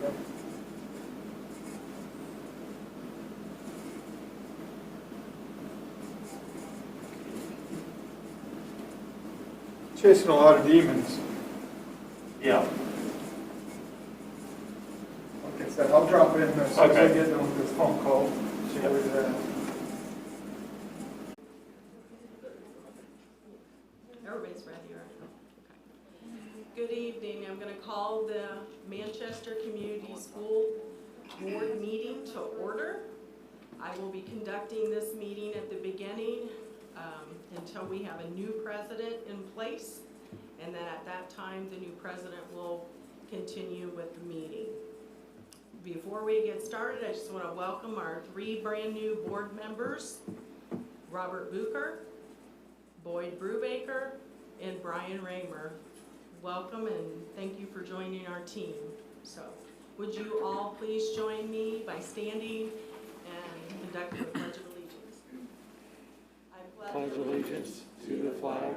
Yep. Chasing a lot of demons. Yeah. Okay, so I'll drop in as soon as I Okay. get done with this phone call. See where you're at. Everybody's ready, right? Okay. Good evening. I'm going to call the Manchester Community School Board meeting to order. I will be conducting this meeting at the beginning until we have a new president in place. And then at that time, the new president will continue with the meeting. Before we get started, I just want to welcome our 3 brand new board members, Robert Bucher, Boyd Brubaker, and Brian Raymer. Welcome and thank you for joining our team. So, would you all please join me by standing and conducting the Pledge of Allegiance? I Pledge allegiance to the flag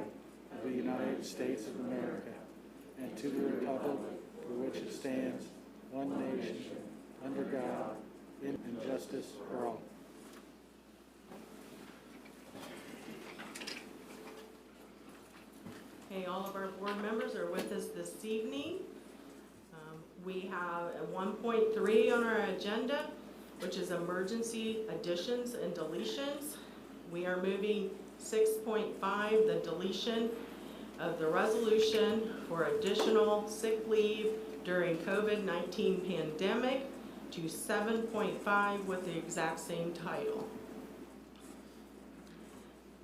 of the United States of America and to the republic for which it stands, one nation, under God, in justice for all. Okay, all of our board members are with us this evening. We have a 1.3 on our agenda, which is emergency additions and deletions. We are moving 6.5, the deletion of the resolution for additional sick leave during COVID-19 pandemic, to 7.5 with the exact same title.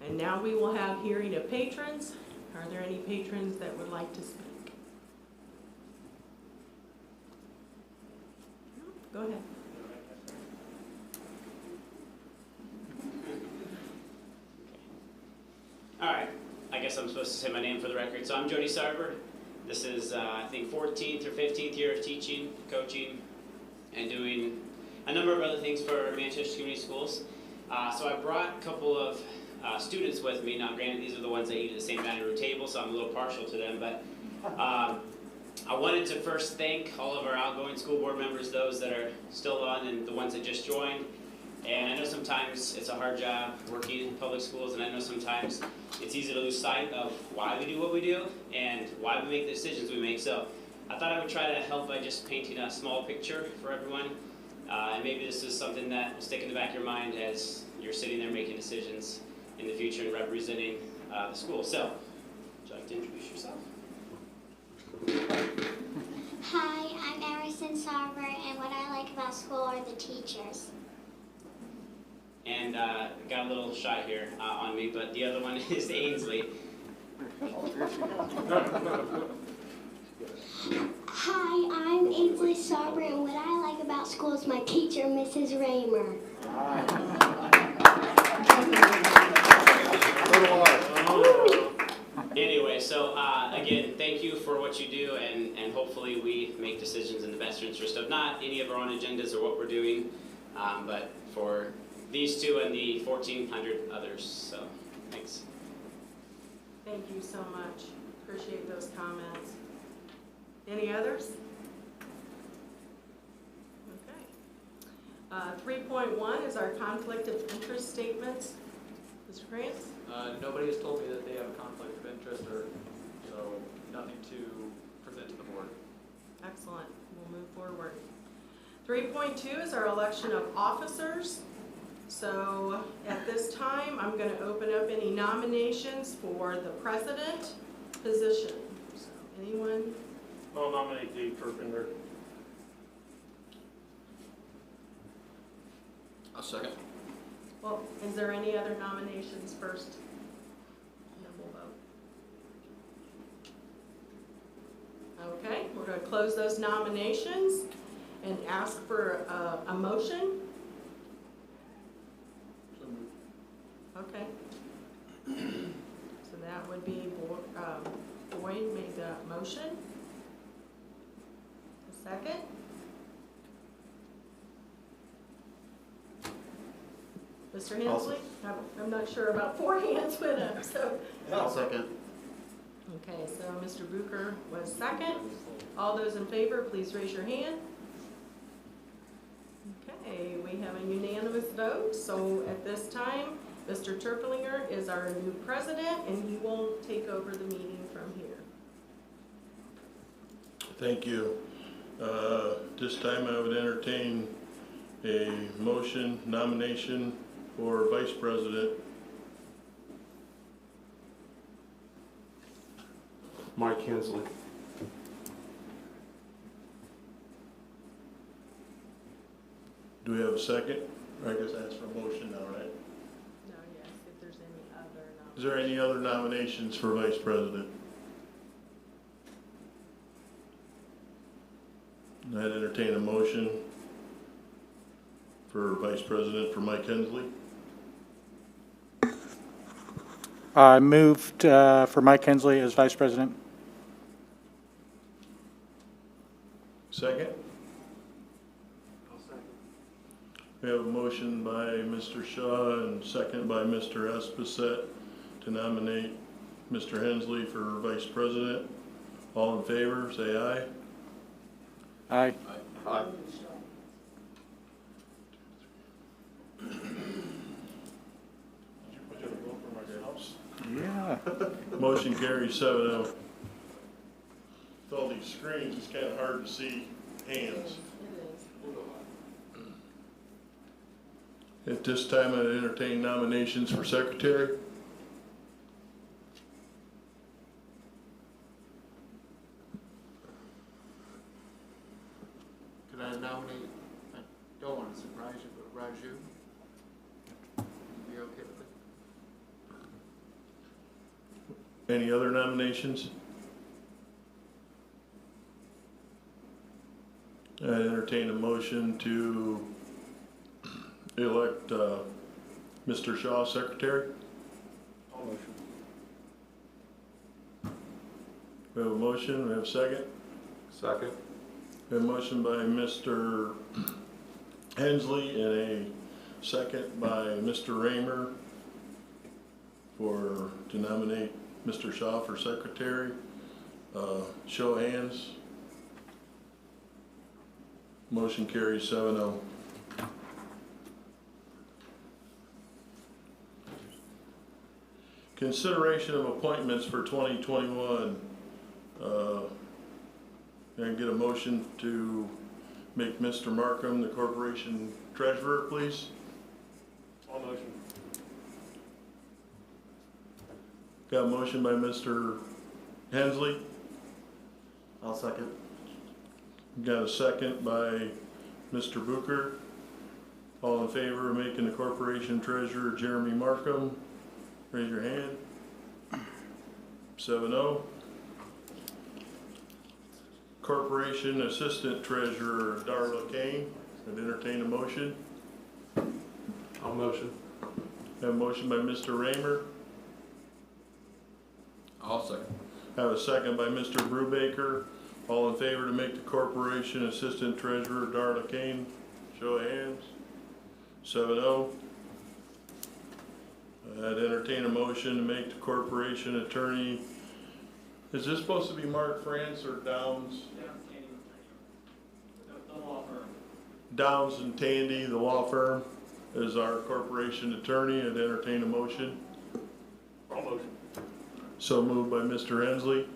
And now we will have hearing of patrons. Are there any patrons that would like to speak? Go ahead. All right, I guess I'm supposed to say my name for the record. So I'm Jody Sarver. This is, I think, 14th or 15th year of teaching, coaching, and doing a number of other things for Manchester Community Schools. So I brought a couple of students with me. Now, granted, these are the ones that eat at the same dining room table, so I'm a little partial to them. But I wanted to first thank all of our outgoing school board members, those that are still on and the ones that just joined. And I know sometimes it's a hard job working in public schools, and I know sometimes it's easy to lose sight of why we do what we do and why we make the decisions we make. So I thought I would try to help by just painting a small picture for everyone. And maybe this is something that will stick in the back of your mind as you're sitting there making decisions in the future and representing the school. So, would you like to introduce yourself? Hi, I'm Emerson Sarver, and what I like about school are the teachers. And got a little shy here on me, but the other one is Ainsley. Hi, I'm Ainsley Sarver, and what I like about school is my teacher, Mrs. Raymer. Anyway, so again, thank you for what you do, and hopefully we make decisions in the best interest of not any of our own agendas or what we're doing, but for these two and the 1,400 others. So, thanks. Thank you so much. Appreciate those comments. Any others? Okay. 3.1 is our conflict of interest statements. Mr. Krantz? Nobody has told me that they have a conflict of interest, or so nothing to present to the board. Excellent. We'll move forward. 3.2 is our election of officers. So at this time, I'm going to open up any nominations for the president position. So anyone? I'll nominate Dave Turpender. A second. Well, is there any other nominations first? And then we'll vote. Okay, we're going to close those nominations and ask for a motion. Okay. So that would be Boyd made the motion. A second. Mr. Hensley? I'm not sure about 4 hands went up, so. I'll second. Okay, so Mr. Bucher was second. All those in favor, please raise your hand. Okay, we have a unanimous vote, so at this time, Mr. Terpelinger is our new president, and he will take over the meeting from here. Thank you. This time I would entertain a nomination for vice president. Mike Hensley. Do we have a second? I guess that's for motion now, right? No, yes, if there's any other nominations. Is there any other nominations for vice president? I'd entertain a motion for vice president for Mike Hensley. I moved for Mike Hensley as vice president. Second? We have a motion by Mr. Shaw and second by Mr. Esposito to nominate Mr. Hensley for vice president. All in favor, say aye. Aye. Aye. Yeah. Motion carries 7-0. With all these screens, it's kind of hard to see hands. At this time, I'd entertain nominations for secretary. Could I nominate, I don't want to surprise you, but Raju? You okay with it? Any other nominations? I'd entertain a motion to elect Mr. Shaw secretary. I'll motion. We have a motion, we have a second. Second. We have a motion by Mr. Hensley and a second by Mr. Raymer to nominate Mr. Shaw for secretary. Show of hands. Motion carries 7-0. Consideration of appointments for 2021. Can I get a motion to make Mr. Markham the corporation treasurer, please? I'll motion. Got a motion by Mr. Hensley. I'll second. Got a second by Mr. Booker. All in favor of making the corporation treasurer Jeremy Markham? Raise your hand. 7-0. Corporation assistant treasurer Darla Kane. I'd entertain a motion. I'll motion. Have a motion by Mr. Raymer. I'll second. Have a second by Mr. Brubaker. All in favor to make the corporation assistant treasurer Darla Kane? Show of hands. 7-0. I'd entertain a motion to make the corporation attorney. Is this supposed to be Mark France or Downs? The law firm. Downs and Tandy, the law firm, is our corporation attorney. I'd entertain a motion. I'll motion. So moved by Mr. Hensley,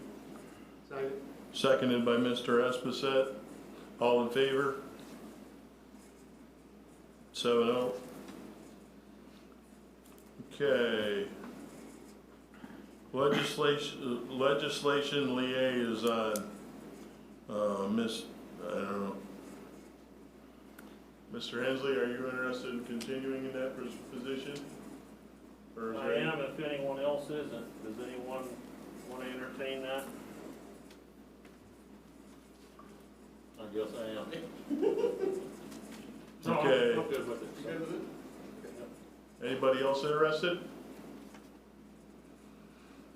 Second. seconded by Mr. Esposito. All in favor? 7-0. Okay. Legislation liaison. I don't know. Mr. Hensley, are you interested in continuing in that position? Or is I there am, if anyone else isn't. Does anyone want to entertain that? I guess I am. No, Okay. I'm good with it. You good with it? Anybody else interested?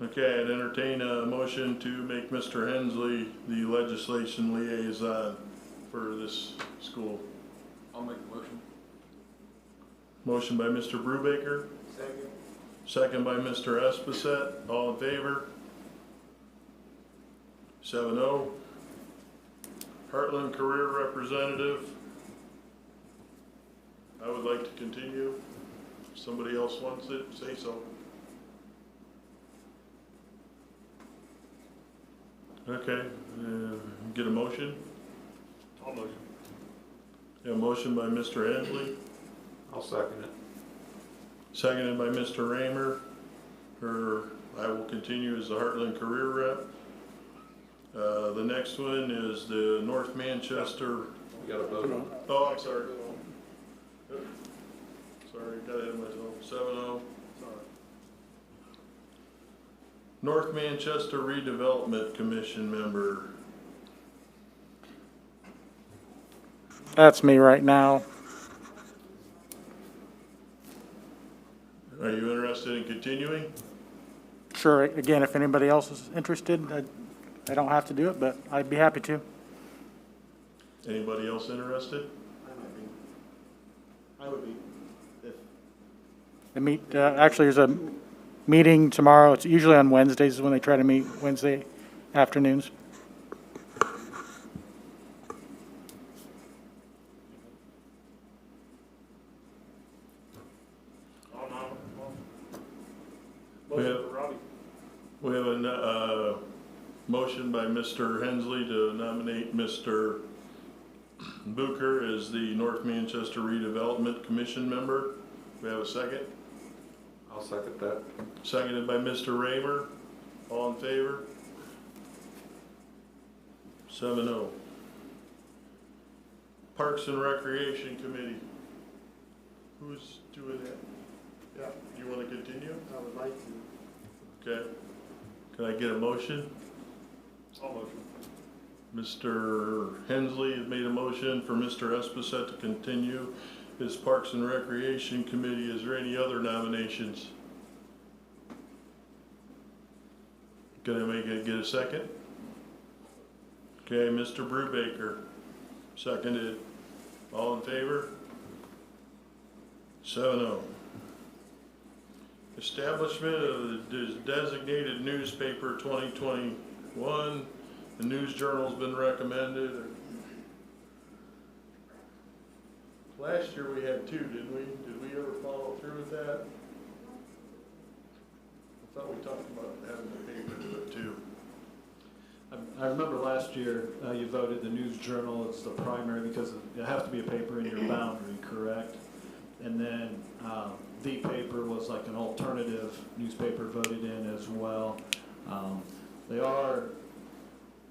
Okay, I'd entertain a motion to make Mr. Hensley the legislation liaison for this school. I'll make the motion. Motion by Mr. Brubaker, Second. second by Mr. Esposito. All in favor? 7-0. Heartland Career Representative. I would like to continue. If somebody else wants it, say so. Okay, get a motion? I'll motion. A motion by Mr. Hensley, I'll second it. seconded by Mr. Raymer. I will continue as the Heartland Career Rep. The next one is the North Manchester. We got a vote. Oh, I'm sorry. Sorry, got ahead of myself. 7-0. North Manchester Redevelopment Commission member. That's me right now. Are you interested in continuing? Sure, again, if anybody else is interested, I don't have to do it, but I'd be happy to. Anybody else interested? I would be. Actually, there's a meeting tomorrow. It's usually on Wednesdays is when they try to meet, Wednesday afternoons. We have a motion by Mr. Hensley to nominate Mr. Booker as the North Manchester Redevelopment Commission member. We have a second? I'll second that. Seconded by Mr. Raymer. All in favor? 7-0. Parks and Recreation Committee. Who's doing that? Yeah, You want to continue? I would like to. Okay. Can I get a motion? I'll motion. Mr. Hensley has made a motion for Mr. Esposito to continue his Parks and Recreation Committee. Is there any other nominations? Can I get a second? Okay, Mr. Brubaker, seconded. All in favor? 7-0. Establishment of the designated newspaper 2021. The News Journal's been recommended. Last year we had two, didn't we? Did we ever follow through with that? I thought we talked about having the paper, but two. I remember last year you voted the News Journal as the primary because it has to be a paper in your boundary, correct? And then the paper was like an alternative newspaper voted in as well. They are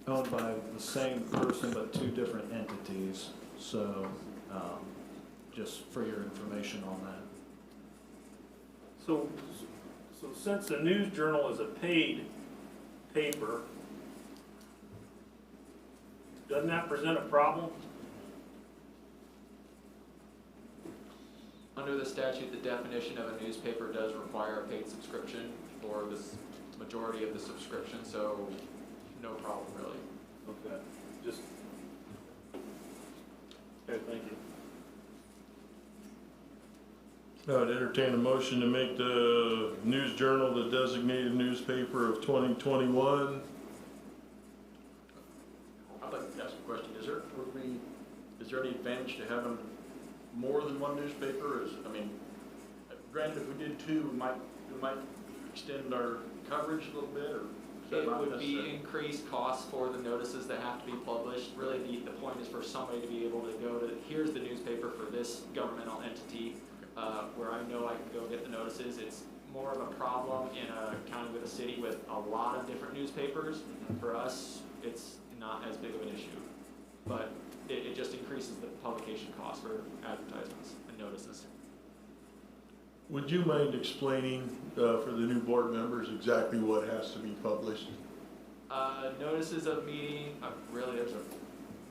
owned by the same person but two different entities. So just for your information on that. So since the News Journal is a paid paper, doesn't that present a problem? Under the statute, the definition of a newspaper does require a paid subscription for the majority of the subscription, so no problem really. Okay, just. Okay, thank you. I would entertain a motion to make the News Journal the designated newspaper of 2021. I'd like to ask a question. Is there any advantage to having more than one newspaper? Granted, if we did two, we might extend our coverage a little bit, or is that It not would be necessary? increased costs for the notices that have to be published. Really, the point is for somebody to be able to go to, here's the newspaper for this governmental entity, where I know I can go get the notices. It's more of a problem in a county with a city with a lot of different newspapers. For us, it's not as big of an issue, but it just increases the publication cost for advertisements and notices. Would you mind explaining for the new board members exactly what has to be published? Notices of meeting, really there's a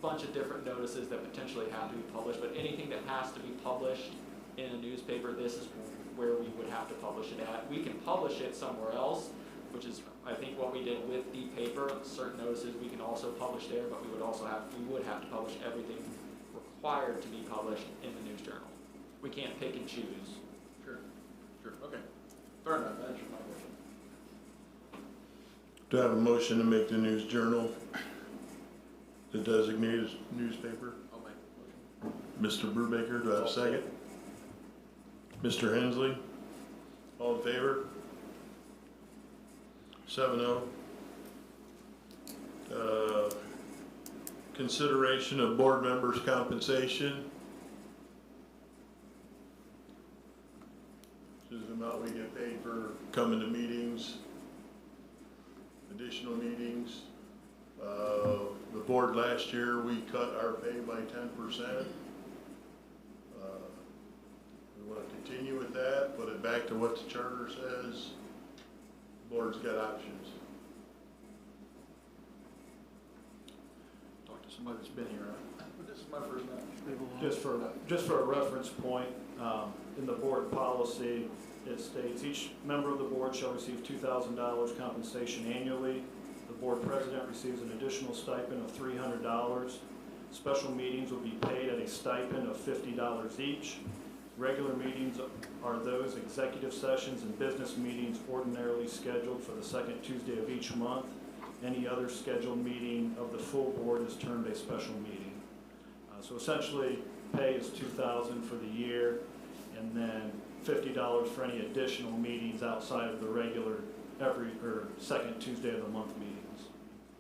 bunch of different notices that potentially have to be published, but anything that has to be published in a newspaper, this is where we would have to publish it at. We can publish it somewhere else, which is I think what we did with the paper. Certain notices we can also publish there, but we would have to publish everything required to be published in the News Journal. We can't pick and choose. Sure, okay. Fair enough, that answers my question. Do I have a motion to make the News Journal the designated newspaper? I'll make a motion. Mr. Brubaker, do I have a second? Mr. Hensley? All in favor? 7-0. Consideration of board members' compensation. This is the amount we get paid for coming to meetings, additional meetings. The board last year, we cut our pay by 10%. We want to continue with that, put it back to what the charter says. Board's got options. Talk to somebody that's been here, but this is my first night. Just for a reference point, in the board policy, it states each member of the board shall receive $2,000 compensation annually. The board president receives an additional stipend of $300. Special meetings will be paid at a stipend of $50 each. Regular meetings are those executive sessions and business meetings ordinarily scheduled for the second Tuesday of each month. Any other scheduled meeting of the full board is termed a special meeting. So essentially, pay is $2,000 for the year, and then $50 for any additional meetings outside of the regular second Tuesday of the month meetings.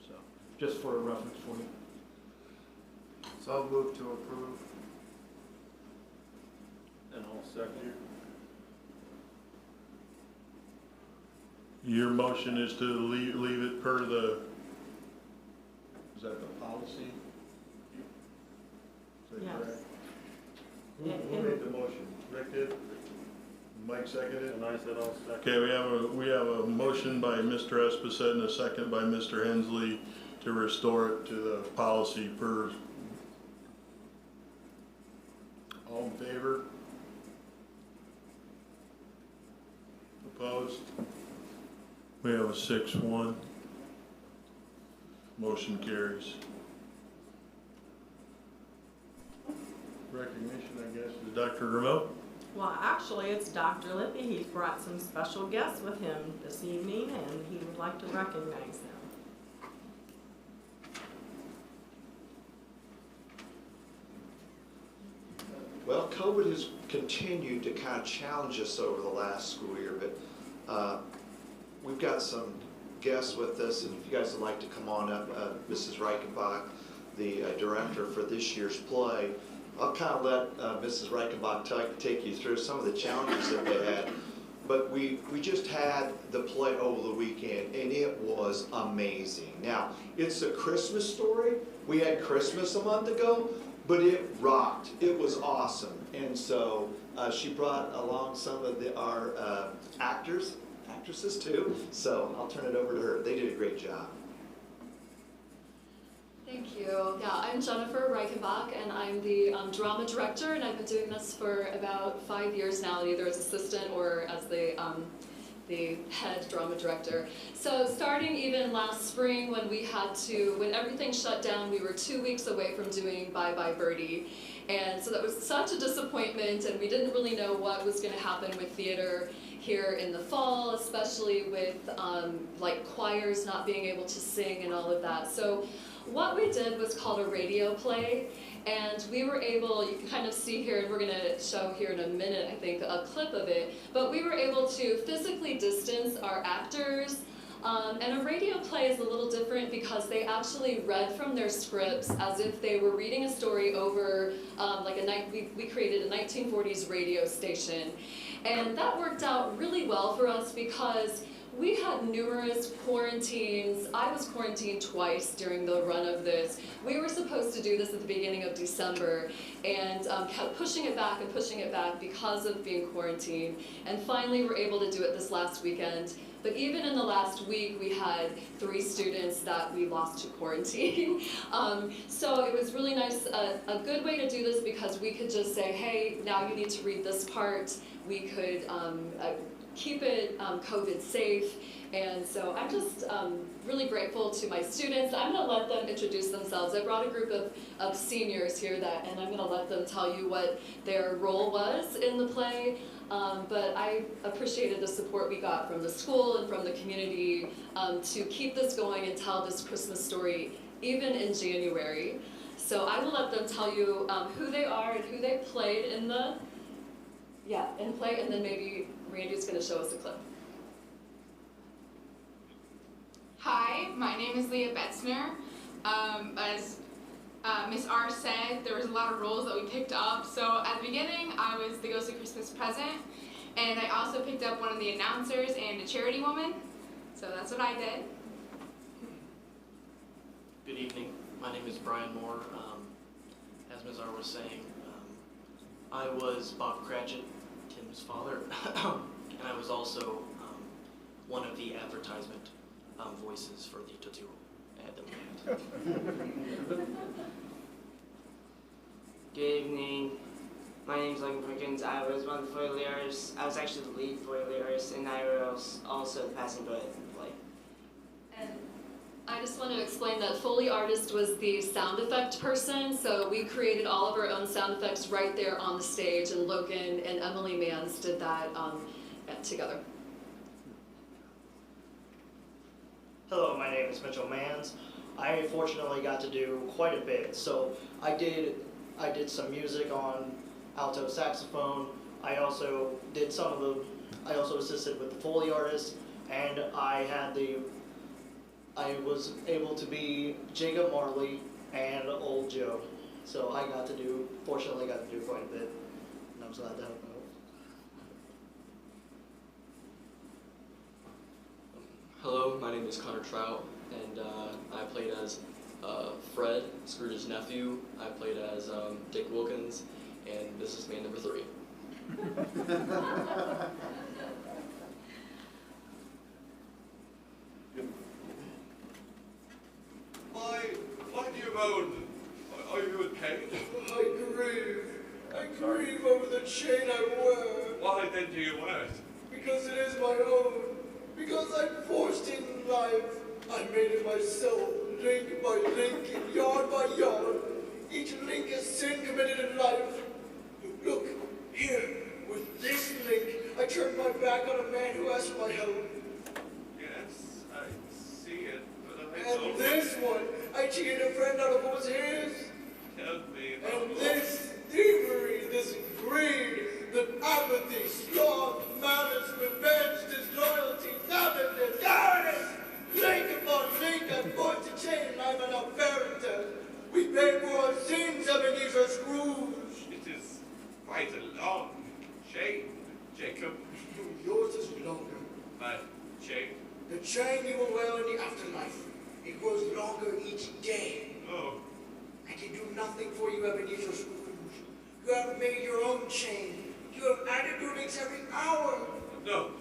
So, just for a reference for you. So I'll move to approve. And I'll second. Your motion is to leave it per the, is that the policy? Is that Yes. correct? And- Who made the motion? Rick did? Mike seconded? And I said I'll second. Okay, we have a motion by Mr. Esposito and a second by Mr. Hensley to restore it to the policy per. All in favor? Opposed? We have a 6-1. Motion carries. Recognition, I guess, is Dr. Remote. Well, actually, it's Dr. Lippy. He's brought some special guests with him this evening, and he would like to recognize them. Well, COVID has continued to kind of challenge us over the last school year, but we've got some guests with us, and if you guys would like to come on up, Mrs. Reichenbach, the director for this year's play, I'll kind of let Mrs. Reichenbach take you through some of the challenges that they had. But we just had the play over the weekend, and it was amazing. Now, it's a Christmas story. We had Christmas a month ago, but it rocked. It was awesome. And so she brought along some of our actresses too. So I'll turn it over to her. They did a great job. Thank you. Yeah, I'm Jennifer Reichenbach, and I'm the drama director, and I've been doing this for about 5 years now, either as assistant or as the head drama director. So starting even last spring when when everything shut down, we were 2 weeks away from doing Bye Bye Birdie. And so that was such a disappointment, and we didn't really know what was going to happen with theater here in the fall, especially with like choirs not being able to sing and all of that. So what we did was called a radio play, and we were able, you can kind of see here, and we're going to show here in a minute, I think, a clip of it, but we were able to physically distance our actors. And a radio play is a little different because they actually read from their scripts as if they were reading a story over, we created a 1940s radio station. And that worked out really well for us because we had numerous quarantines. I was quarantined twice during the run of this. We were supposed to do this at the beginning of December and kept pushing it back and pushing it back because of being quarantined. And finally we're able to do it this last weekend. But even in the last week, we had 3 students that we lost to quarantine. So it was really nice, a good way to do this because we could just say, hey, now you need to read this part. We could keep it COVID safe. And so I'm just really grateful to my students. I'm gonna let them introduce themselves. I brought a group of seniors here and I'm gonna let them tell you what their role was in the play. But I appreciated the support we got from the school and from the community to keep this going and tell this Christmas story even in January. So I will let them tell you who they are and who they played in the Yeah, and play, and then maybe Randy's gonna show us a clip. Hi, my name is Leah Betzner. As Miss R said, there was a lot of roles that we picked up. So at the beginning, I was the Ghost of Christmas Present, and I also picked up one of the announcers and a charity woman. So that's what I did. Good evening. My name is Brian Moore. As Ms. R was saying, I was Bob Cratchit, Tim's father, and I was also one of the advertisement voices for the Tootsie Roll ad that we had. Good evening. My name is Logan Perkins. I was one of the Foley artists. I was actually the lead Foley artist, and I was also the passing boy in the play. And I just want to explain that Foley artist was the sound effect person, so we created all of our own sound effects right there on the stage, and Logan and Emily Mans did that together. Hello, my name is Mitchell Mans. I fortunately got to do quite a bit. So I did some music on alto saxophone. I also did I also assisted with the Foley artist, and I was able to be Jacob Marley and Old Joe. So fortunately got to do quite a bit, and I was glad to help out. Hello, my name is Connor Trout, and I played as Fred, Scrooge's nephew. I played as Dick Wilkins, and businessman number 3. Why do you moan? Are you in pain? I grieve over the chain I wear. Why then do you wear it? Because it is my own. Because I'm forced it in life. I made it myself, link by link, yard by yard. Each link is sin committed in life. Look, here, with this link, I turned my back on a man who asked for my help. Yes, I see it, but I don't... And this one, I cheated a friend out of what was his. Tell me about... And this thievery, this greed, the apathy, sloth, malice, revenge, disloyalty, savageness, cowardice! Link upon link, I'm forced to chain life and our character. We pay for our sins, Ebenezer Scrooge. It is quite a long chain, Jacob. Yours is longer. My chain? The chain you will wear in the afterlife. It grows longer each day. Oh. I can do nothing for you, Ebenezer Scrooge. You have made your own chain. You have added new links every hour. No,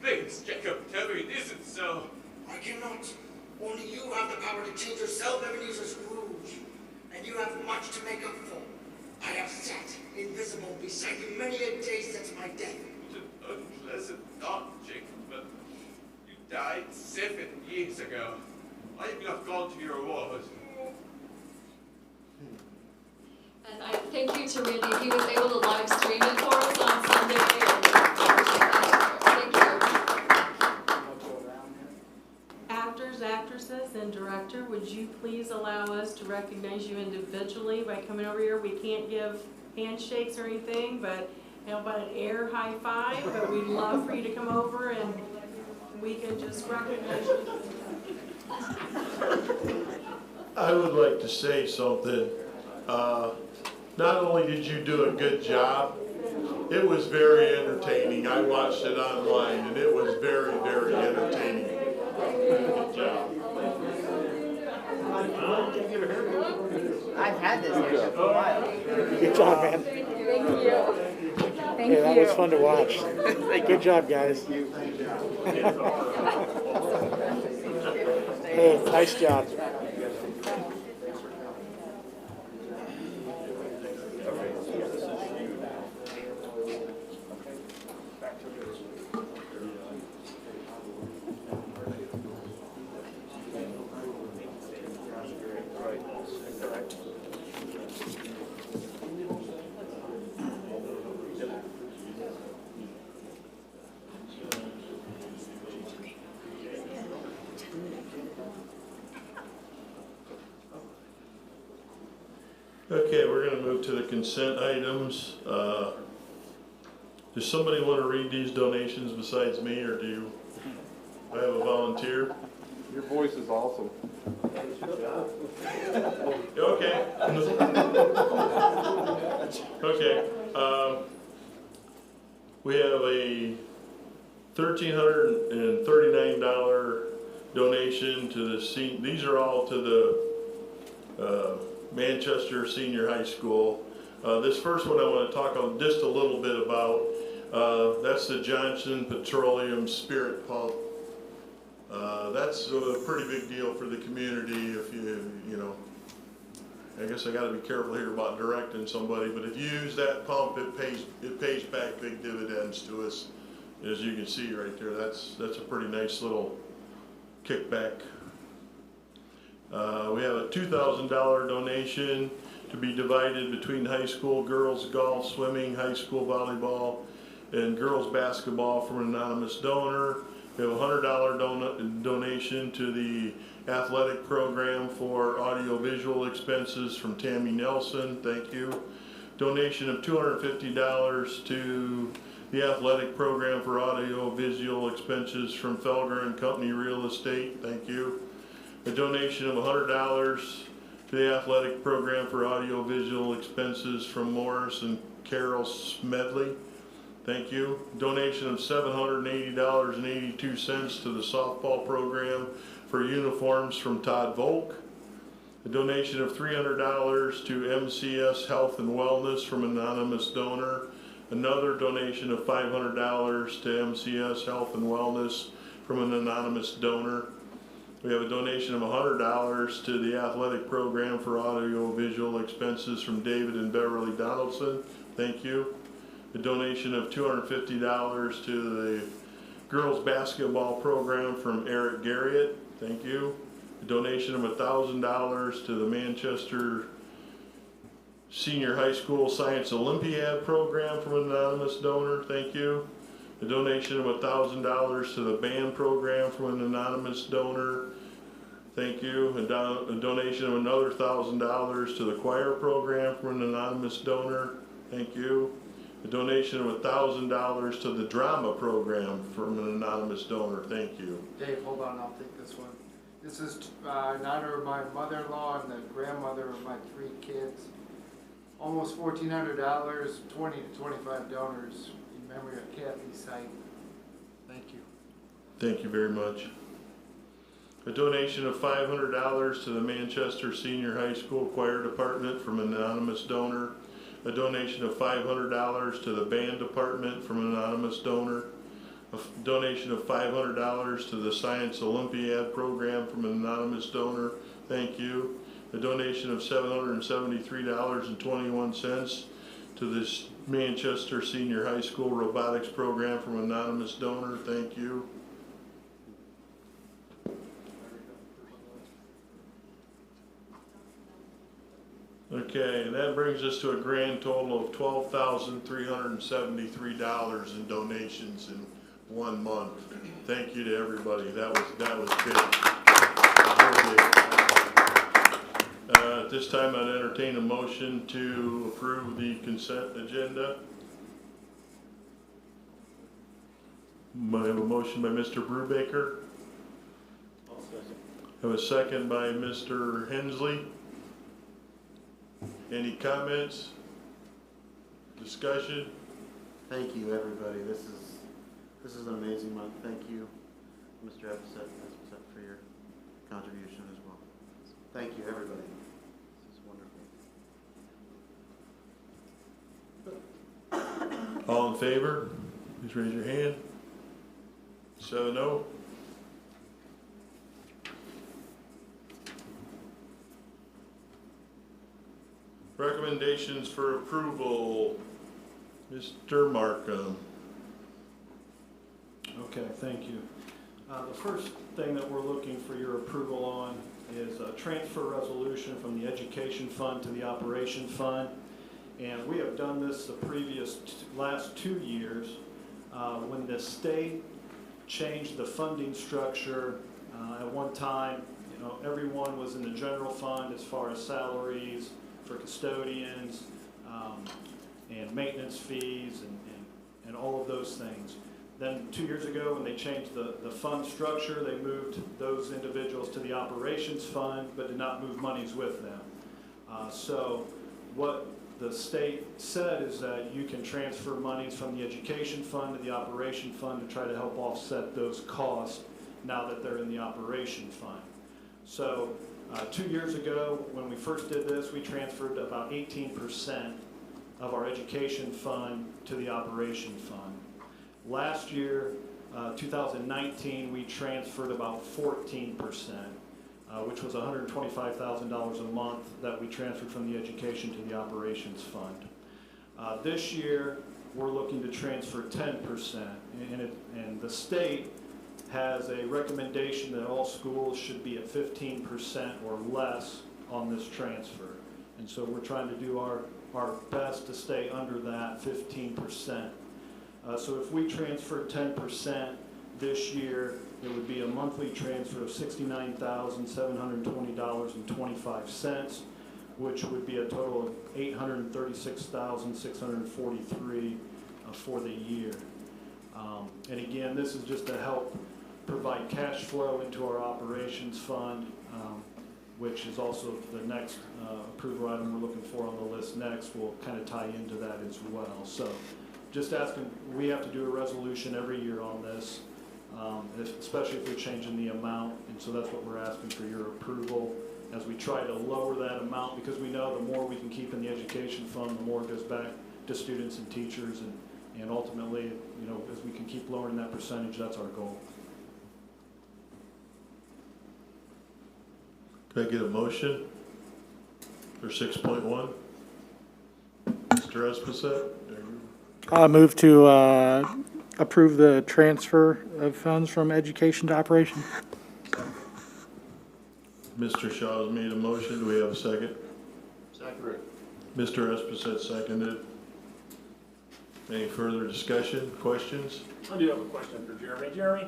please, Jacob, tell me it isn't so. I cannot. Only you have the power to change yourself, Ebenezer Scrooge. And you have much to make up for. I have sat invisible beside you many a day since my death. It's an unpleasant thought, Jacob, but you died 7 years ago. I have not gone to your wars. And I thank you to Randy. He was able to live stream it for us on Sunday. And thank you. Actors, actresses, and director, would you please allow us to recognize you individually by coming over here? We can't give handshakes or anything, but how about an air high five? But we'd love for you to come over and we can just recognize you. I would like to say something. Not only did you do a good job, it was very entertaining. I watched it online and it was very, very entertaining. Good job. I've had this hair for a while. Good job, man. Thank you. Thank you. That was fun to watch. Good job, guys. Hey, nice job. Okay, we're going to move to the consent items. Does somebody want to read these donations besides me, or do I have a volunteer? Your voice is awesome. Okay. Okay. We have a $1,339 donation to the these are all to the Manchester Senior High School. This first one I want to talk just a little bit about. That's the Johnson Petroleum Spirit Pump. That's a pretty big deal for the community. If you know, I guess I got to be careful here about directing somebody, but if you use that pump, it pays back big dividends to us, as you can see right there. That's a pretty nice little kickback. We have a $2,000 donation to be divided between high school girls golf, swimming, high school volleyball, and girls basketball from an anonymous donor. We have a $100 donation to the athletic program for audiovisual expenses from Tammy Nelson. Thank you. Donation of $250 to the athletic program for audiovisual expenses from Felger and Company Real Estate. Thank you. A donation of $100 to the athletic program for audiovisual expenses from Morris and Carol Smedley. Thank you. Donation of $780.82 to the softball program for uniforms from Todd Volk. A donation of $300 to MCS Health and Wellness from an anonymous donor. Another donation of $500 to MCS Health and Wellness from an anonymous donor. We have a donation of $100 to the athletic program for audio-visual expenses from David and Beverly Donaldson. Thank you. A donation of $250 to the girls basketball program from Eric Garriott. Thank you. A donation of $1,000 to the Manchester Senior High School Science Olympiad program from an anonymous donor. Thank you. A donation of $1,000 to the band program from an anonymous donor. Thank you. A donation of another $1,000 to the choir program from an anonymous donor. Thank you. A donation of $1,000 to the drama program from an anonymous donor. Thank you. Dave, hold on, I'll take this one. This is in honor of my mother-in-law and the grandmother of my 3 kids. Almost $1,400, 20 to 25 donors in memory of Kathy's site. Thank you. Thank you very much. A donation of $500 to the Manchester Senior High School Choir Department from an anonymous donor. A donation of $500 to the band department from an anonymous donor. A donation of $500 to the Science Olympiad program from an anonymous donor. Thank you. A donation of $773.21 to the Manchester Senior High School robotics program from an anonymous donor. Thank you. Okay, and that brings us to a grand total of $12,373 in donations in 1 month. Thank you to everybody. That was big. At this time, I'd entertain a motion to approve the consent agenda. I have a motion by Mr. Brubaker. I'll second. I have a second by Mr. Hensley. Any comments? Discussion? Thank you, everybody. This is an amazing month. Thank you, Mr. Epstein, for your contribution as well. Thank you, everybody. This is wonderful. All in favor? Please raise your hand. 7-0. Recommendations for approval. Mr. Markham. Okay, thank you. The first thing that we're looking for your approval on is a transfer resolution from the education fund to the operation fund. And we have done this the last 2 years. When the state changed the funding structure, at one time, everyone was in the general fund as far as salaries for custodians and maintenance fees and and all of those things. Then 2 years ago, when they changed the fund structure, they moved those individuals to the operations fund, but did not move monies with them. So what the state said is that you can transfer monies from the education fund to the operation fund to try to help offset those costs now that they're in the operation fund. So 2 years ago, when we first did this, we transferred about 18% of our education fund to the operation fund. Last year, 2019, we transferred about 14%, which was $125,000 a month that we transferred from the education to the operations fund. This year, we're looking to transfer 10%, and the state has a recommendation that all schools should be at 15% or less on this transfer. And so we're trying to do our best to stay under that 15%. So if we transfer 10% this year, it would be a monthly transfer of $69,720.25, which would be a total of $836,643 for the year. And again, this is just to help provide cash flow into our operations fund, which is also the next approval item we're looking for on the list next. Will kind of tie into that as well. So just asking, we have to do a resolution every year on this, especially if we're changing the amount, and so that's what we're asking for your approval as we try to lower that amount, because we know the more we can keep in the education fund, the more it goes back to students and teachers, and ultimately, you know, as we can keep lowering that percentage, that's our goal. Can I get a motion for 6.1? Mr. Esposito? I move to approve the transfer of funds from education to operation. Mr. Shaw has made a motion. Do we have a second? Second. Mr. Esposito seconded. Any further discussion, questions? I do have a question for Jeremy. Jeremy,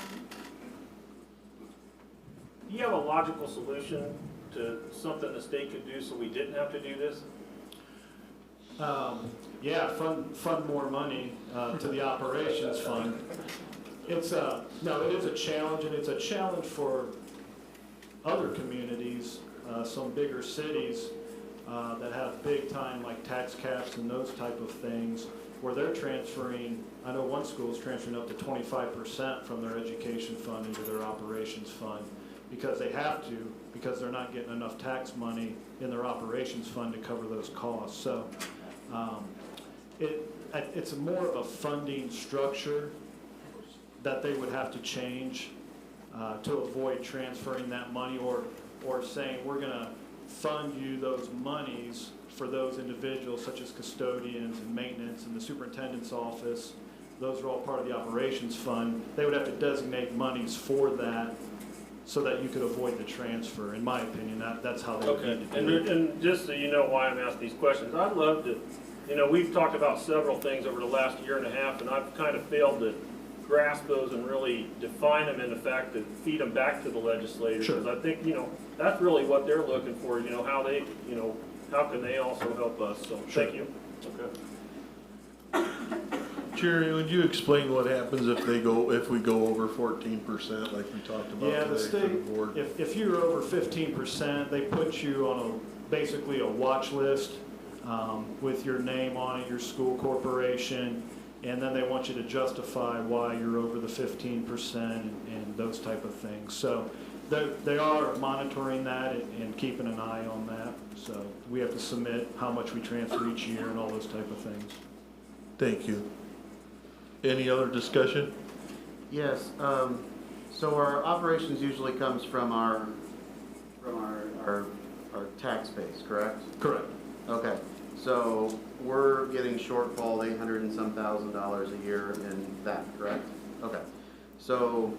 do you have a logical solution to something the state could do so we didn't have to do this? Yeah, fund more money to the operations fund. It's no, it is a challenge, and it's a challenge for other communities, some bigger cities that have big time like tax caps and those type of things, where they're transferring. I know one school is transferring up to 25% from their education fund into their operations fund because they have to, because they're not getting enough tax money in their operations fund to cover those costs. So it's more of a funding structure that they would have to change to avoid transferring that money, or saying we're going to fund you those monies for those individuals such as custodians and maintenance and the superintendent's office. Those are all part of the operations fund. They would have to designate monies for that so that you could avoid the transfer. In my opinion, that's how they would need to do it. And just so you know why I'm asking these questions, I'd love to, you know, we've talked about several things over the last year and a half, and I've kind of failed to grasp those and really define them in the fact to feed them back to the legislators. Sure. Because I think, you know, that's really what they're looking for, you know, how they, you know, how can they also help us? So Sure. thank you. Okay. Jerry, would you explain what happens if we go over 14% like we talked about Yeah, the today for state, the board? if you're over 15%, they put you on basically a watch list with your name on it, your school corporation, and then they want you to justify why you're over the 15% and those type of things. So they are monitoring that and keeping an eye on that. So we have to submit how much we transfer each year and all those type of things. Thank you. Any other discussion? Yes, so our operations usually comes from our tax base, correct? Correct. Okay, so we're getting shortfall $800 and some thousand a year in that, correct? Okay, so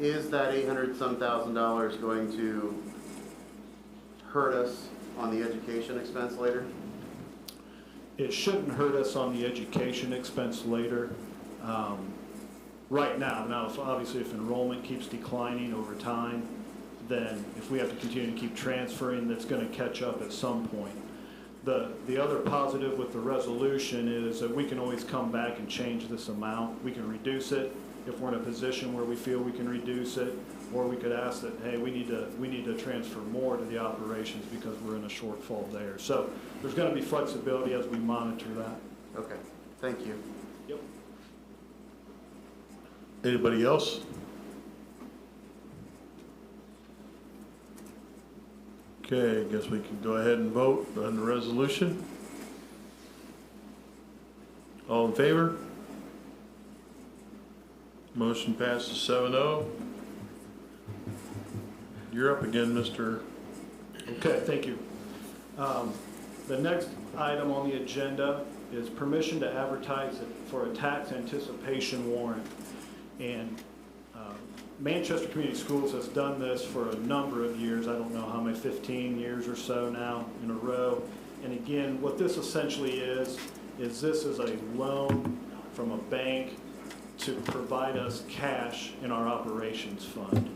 is that $800 some thousand going to hurt us on the education expense later? It shouldn't hurt us on the education expense later. Right now, obviously if enrollment keeps declining over time, then if we have to continue to keep transferring, that's going to catch up at some point. The other positive with the resolution is that we can always come back and change this amount. We can reduce it if we're in a position where we feel we can reduce it, or we could ask that, hey, we need to transfer more to the operations because we're in a shortfall there. So there's going to be flexibility as we monitor that. Okay, thank you. Yep. Anybody else? Okay, I guess we can go ahead and vote on the resolution. All in favor? Motion passes 7-0. You're up again, Mr. Okay, thank you. The next item on the agenda is permission to advertise it for a tax anticipation warrant. And Manchester Community Schools has done this for a number of years. I don't know how many, 15 years or so now in a row. And again, what this essentially is this is a loan from a bank to provide us cash in our operations fund.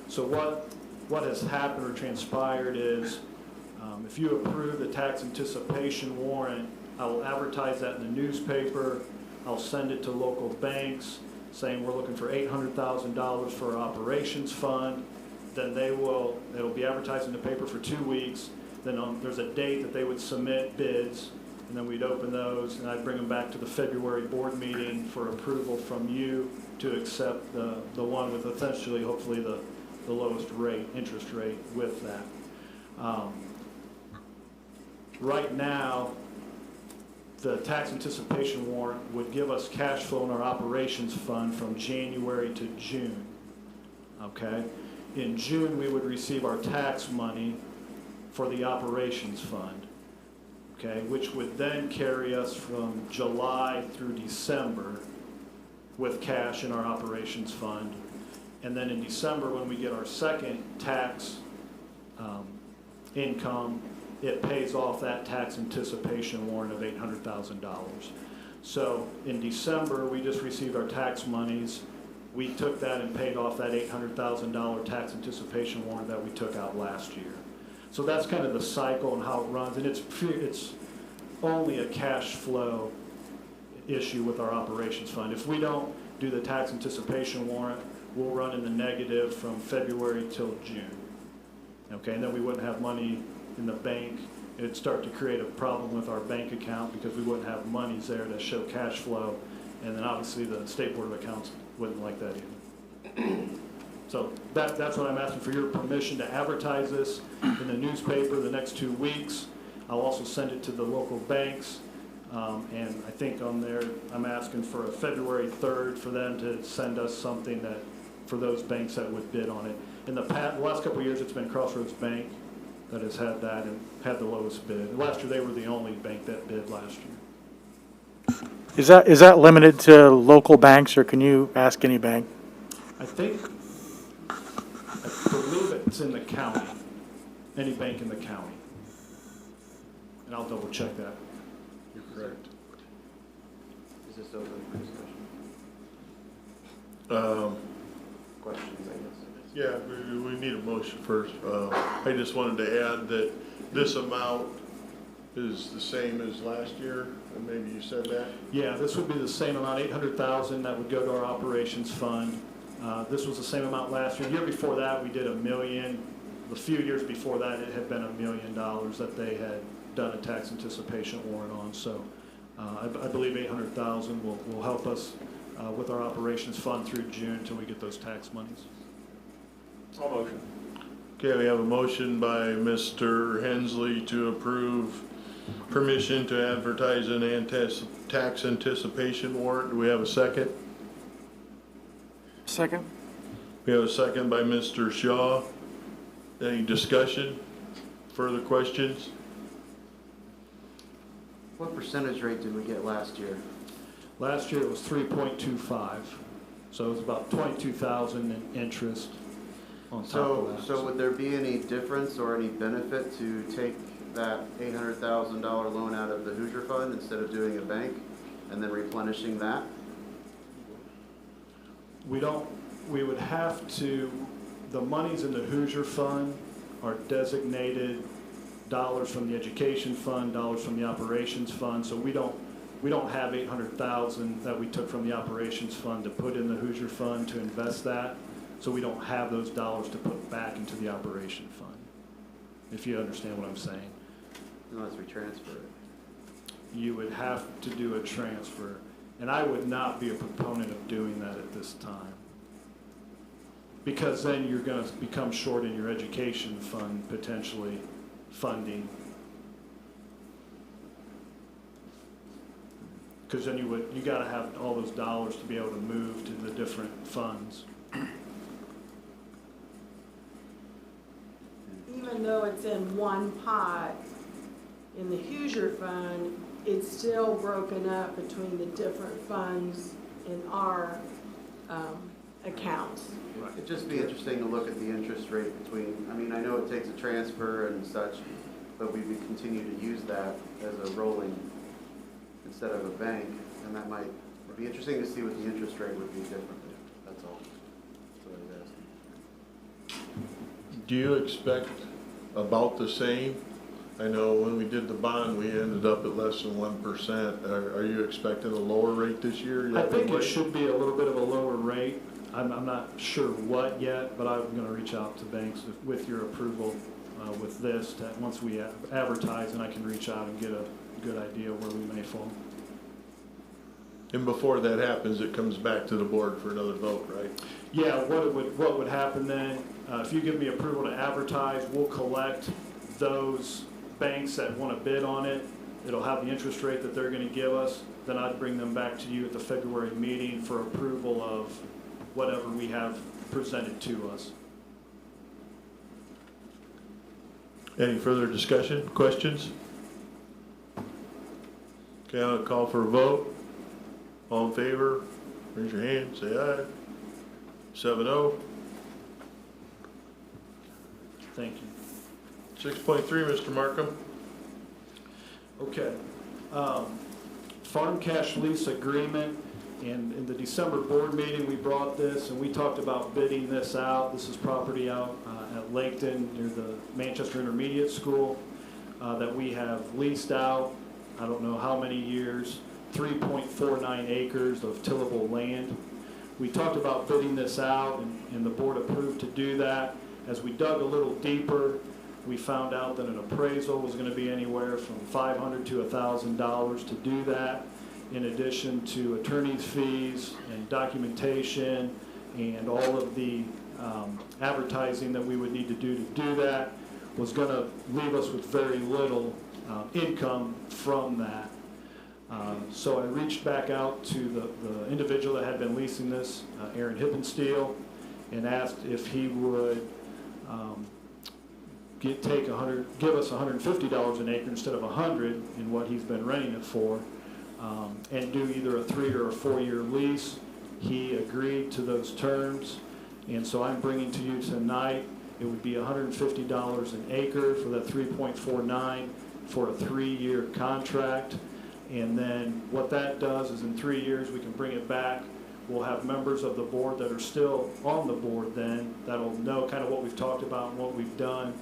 So what has happened or transpired is if you approve the tax anticipation warrant, I will advertise that in the newspaper. I'll send it to local banks saying we're looking for $800,000 for our operations fund. Then it'll be advertised in the paper for 2 weeks. Then there's a date that they would submit bids, and then we'd open those, and I'd bring them back to the February board meeting for approval from you to accept the one with essentially, hopefully, the lowest rate, interest rate with that. Right now, the tax anticipation warrant would give us cash flow in our operations fund from January to June. Okay? In June, we would receive our tax money for the operations fund. Okay? Which would then carry us from July through December with cash in our operations fund. And then in December, when we get our second tax income, it pays off that tax anticipation warrant of $800,000. So in December, we just received our tax monies. We took that and paid off that $800,000 tax anticipation warrant that we took out last year. So that's kind of the cycle and how it runs, and it's only a cash flow issue with our operations fund. If we don't do the tax anticipation warrant, we'll run in the negative from February till June. Okay, and then we wouldn't have money in the bank. It'd start to create a problem with our bank account because we wouldn't have monies there to show cash flow, and then obviously the State Board of Accounts wouldn't like that either. So that's what I'm asking for your permission to advertise this in the newspaper the next 2 weeks. I'll also send it to the local banks, and I think on there I'm asking for a February 3rd for them to send us something that for those banks that would bid on it. In the last couple of years, it's been Crossroads Bank that has had that and had the lowest bid. Last year, they were the only bank that bid last year. Is that limited to local banks, or can you ask any bank? I believe it's in the county, any bank in the county. And I'll double check that. You're correct. Is this open for discussion? Questions, I guess. Yeah, we need a motion first. I just wanted to add that this amount is the same as last year, and maybe you said that? Yeah, this would be the same amount, $800,000 that would go to our operations fund. This was the same amount last year. The year before that, we did $1 million. The few years before that, it had been $1 million that they had done a tax anticipation warrant on. So I believe $800,000 will help us with our operations fund through June until we get those tax monies. I'll motion. Okay, we have a motion by Mr. Hensley to approve permission to advertise an tax anticipation warrant. Do we have a second? Second. We have a second by Mr. Shaw. Any discussion? Further questions? What percentage rate did we get last year? Last year it was 3.25, so it was about $22,000 in interest on top of that. So would there be any difference or any benefit to take that $800,000 loan out of the Hoosier Fund instead of doing a bank and then replenishing that? We would have to, the monies in the Hoosier Fund are designated dollars from the education fund, dollars from the operations fund, so we don't have 800,000 that we took from the operations fund to put in the Hoosier fund to invest that, so we don't have those dollars to put back into the operation fund, if you understand what I'm saying. Unless we transfer it. You would have to do a transfer, and I would not be a proponent of doing that at this time, because then you're going to become short in your education fund, potentially funding. Because then you got to have all those dollars to be able to move to the different funds. Even though it's in one pot in the Hoosier fund, it's still broken up between the different funds in our accounts. It'd just be interesting to look at the interest rate between, I mean, I know it takes a transfer and such, but we would continue to use that as a rolling instead of a bank, and that might, it'd be interesting to see what the interest rate would be differently, that's all. That's what I was asking. Do you expect about the same? I know when we did the bond, we ended up at less than 1%. Are you expecting a lower rate this year? I think it should be a little bit of a lower rate. I'm not sure what yet, but I'm going to reach out to banks with your approval with this, that once we advertise, and I can reach out and get a good idea where we may fall. And before that happens, it comes back to the board for another vote, right? Yeah, what would happen then, if you give me approval to advertise, we'll collect those banks that want to bid on it. It'll have the interest rate that they're going to give us. Then I'd bring them back to you at the February meeting for approval of whatever we have presented to us. Any further discussion, questions? Okay, I'll call for a vote. All in favor, raise your hand, say aye. 7-0. Thank you. 6.3, Mr. Markham. Okay. Farm cash lease agreement, and in the December board meeting, we brought this and we talked about bidding this out. This is property out at Laketon near the Manchester Intermediate School that we have leased out, I don't know how many years, 3.49 acres of tillable land. We talked about bidding this out, and the board approved to do that. As we dug a little deeper, we found out that an appraisal was going to be anywhere from $500 to $1,000 to do that, in addition to attorney's fees and documentation and all of the advertising that we would need to do that was going to leave us with very little income from that. So I reached back out to the individual that had been leasing this, Aaron Hippensteel, and asked if he would give us $150 an acre instead of $100 in what he's been renting it for, and do either a 3 or a 4 year lease. He agreed to those terms, and so I'm bringing to you tonight, it would be $150 an acre for that 3.49 for a 3-year contract. And then what that does is in 3 years we can bring it back. We'll have members of the board that are still on the board then that'll know kind of what we've talked about and what we've done,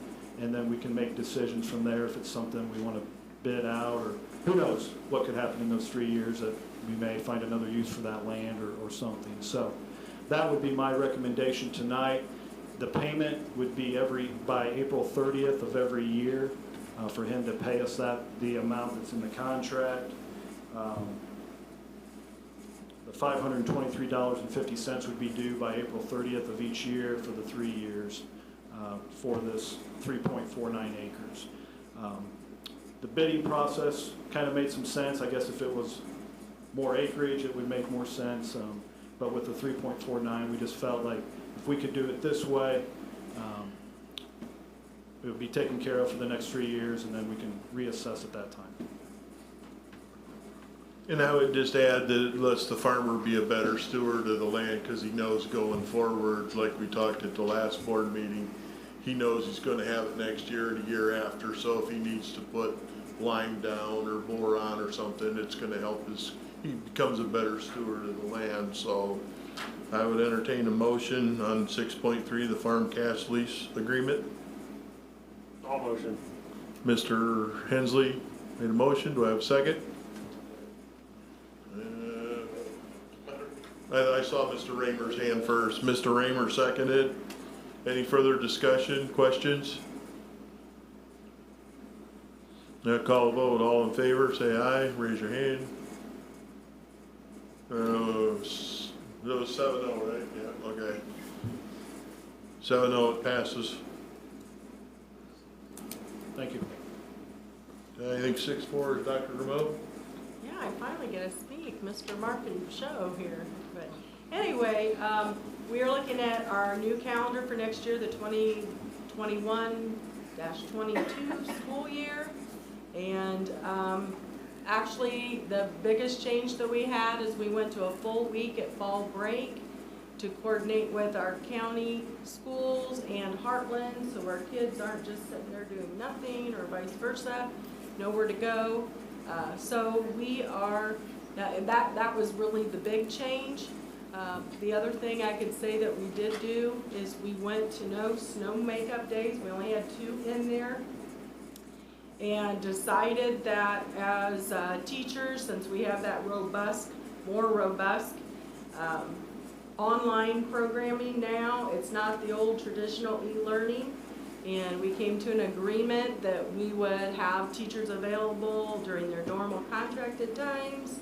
and then we can make decisions from there if it's something we want to bid out, or who knows what could happen in those 3 years, that we may find another use for that land or something. So that would be my recommendation tonight. The payment would be by April 30th of every year for him to pay us the amount that's in the contract. The $523.50 would be due by April 30th of each year for the 3 years for this 3.49 acres. The bidding process kind of made some sense. I guess if it was more acreage, it would make more sense. But with the 3.49, we just felt like if we could do it this way, it would be taken care of for the next 3 years, and then we can reassess at that time. And I would just add that it lets the farmer be a better steward of the land, because he knows going forward, like we talked at the last board meeting, he knows he's going to have it next year and the year after. So if he needs to put lime down or bore on or something, it's going to help he becomes a better steward of the land. So I would entertain a motion on 6.3, the farm cash lease agreement. All motion. Mr. Hensley made a motion. Do I have a second? I saw Mr. Raymer's hand first. Mr. Raymer seconded. Any further discussion, questions? Now call a vote. All in favor, say aye. Raise your hand. That was 7-0, right? Yeah, okay. 7-0, it passes. Thank you. I think 6-4 is Dr. Rameau. Yeah, I finally get to speak, Mr. Markin Show here. But anyway, we are looking at our new calendar for next year, the 2021-22 school year. And actually, the biggest change that we had is we went to a full week at fall break to coordinate with our county schools and Heartland, so our kids aren't just sitting there doing nothing or vice versa, nowhere to go. So we are, that was really the big change. The other thing I could say that we did do is we went to no snow makeup days. We only had 2 in there. And decided that as teachers, since we have that more robust online programming now, it's not the old traditional e-learning. And we came to an agreement that we would have teachers available during their normal contracted times,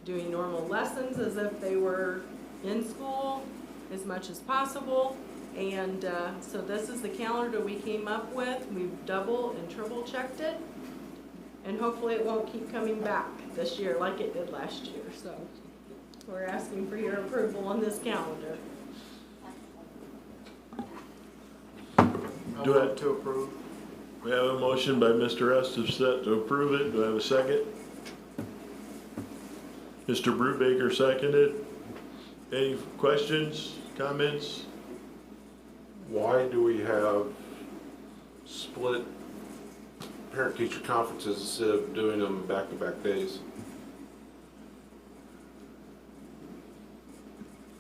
doing normal lessons as if they were in school as much as possible. And so this is the calendar we came up with. We've double and triple checked it. And hopefully it won't keep coming back this year like it did last year. So we're asking for your approval on this calendar. Do I to approve? We have a motion by Mr. Estes to approve it. Do I have a second? Mr. Brubaker seconded. Any questions, comments? Why do we have split parent-teacher conferences instead of doing them back-to-back days?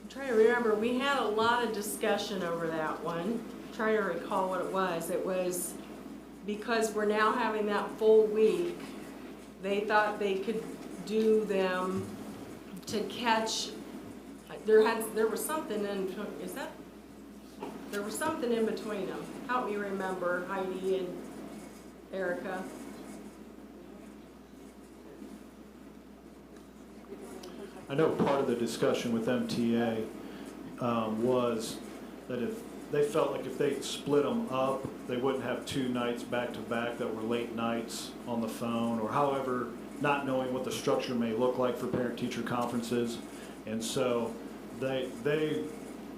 I'm trying to remember, we had a lot of discussion over that one. I'm trying to recall what it was. It was because we're now having that full week, they thought they could do them to catch, there was something in, there was something in between them. Help me remember, Heidi and Erica. I know part of the discussion with MTA was that if they felt like if they split them up, they wouldn't have 2 nights back to back that were late nights on the phone, or however, not knowing what the structure may look like for parent-teacher conferences. And so they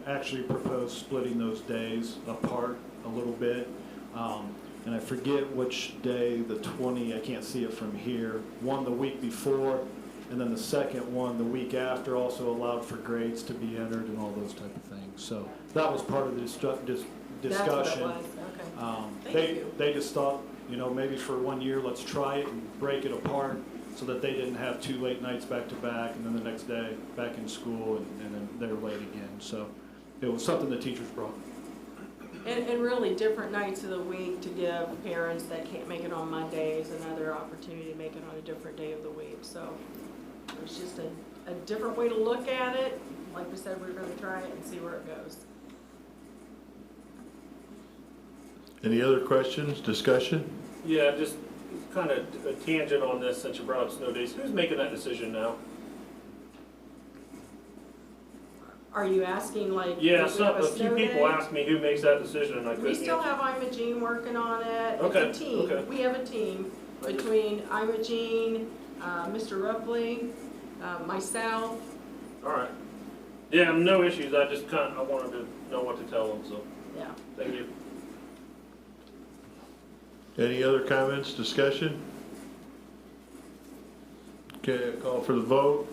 actually proposed splitting those days apart a little bit. And I forget which day, the 20, I can't see it from here, one the week before, and then the second one the week after also allowed for grades to be entered and all those type of things. So that was part of the discussion. That's what it was. Okay. They just thought, maybe for 1 year, let's try it and break it apart so that they didn't have 2 late nights back to back and then the next day back in school and then they were late again. So it was something the teachers brought. And really different nights of the week to give parents that can't make it on Mondays another opportunity to make it on a different day of the week. So it's just a different way to look at it. Like we said, we're going to try it and see where it goes. Any other questions, discussion? Yeah, just kind of a tangent on this since you brought up snow days. Who's making that decision now? Are you asking like? Yeah, if we have a few snow people day? asked me who makes that decision, and I couldn't We still answer. have Imogene working on it. Okay, It's a team. okay. We have a team between Imogene, Mr. Ruffling, myself. All right. Yeah, no issues. I just I wanted to know what to tell them, so Yeah. thank you. Any other comments, discussion? Okay, I call for the vote.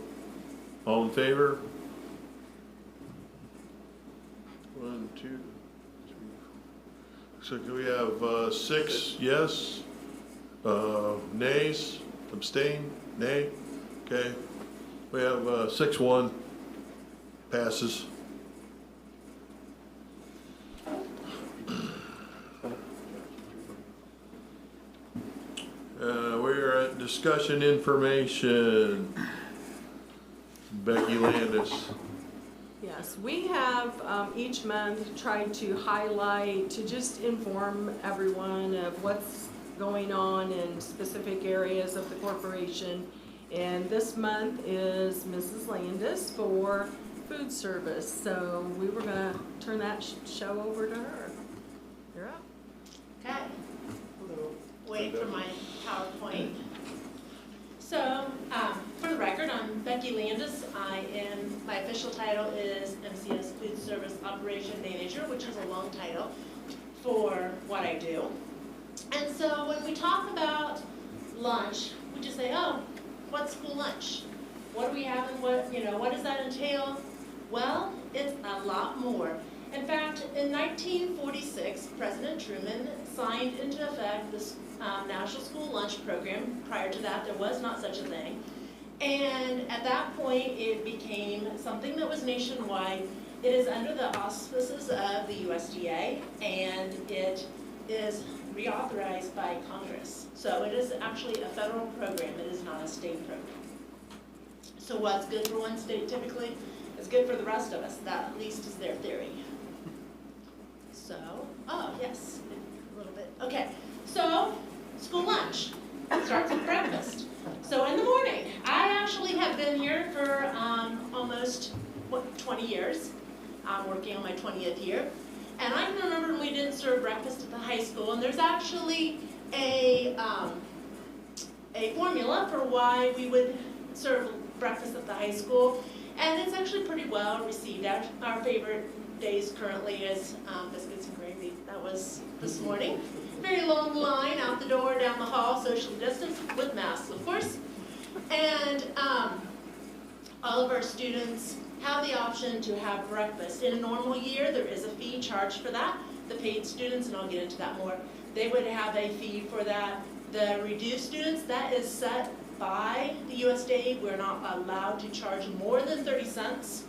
All in favor? 1, 2, 3, 4. So we have 6 yes, nays, abstain, nay. Okay, we have 6-1 passes. We're at discussion information. Becky Landis. Yes, we have each month tried to highlight, to just inform everyone of what's going on in specific areas of the corporation. And this month is Mrs. Landis for food service. So we were going to turn that show over to her. You're up. Okay. Wait for my PowerPoint. So, for the record, I'm Becky Landis. My official title is MCS Food Service Operation Manager, which is a long title for what I do. And so when we talk about lunch, we just say, oh, what's school lunch? What do we have and what does that entail? Well, it's a lot more. In fact, in 1946, President Truman signed into effect this National School Lunch Program. Prior to that, there was not such a thing. And at that point, it became something that was nationwide. It is under the auspices of the USDA, and it is reauthorized by Congress. So it is actually a federal program. It is not a state program. So what's good for one state typically is good for the rest of us. That at least is their theory. So, oh yes, a little bit. Okay, so school lunch starts with breakfast. So in the morning, I actually have been here for almost 20 years. I'm working on my 20th year. And I can remember when we didn't serve breakfast at the high school, and there's actually a formula for why we would serve breakfast at the high school, and it's actually pretty well received. Our favorite days currently is biscuits and gravy. That was this morning. Very long line out the door, down the hall, socially distanced, with masks, of course. And all of our students have the option to have breakfast. In a normal year, there is a fee charged for that. The paid students, and I'll get into that more, they would have a fee for that. The reduced students, that is set by the USDA. We're not allowed to charge more than 30 cents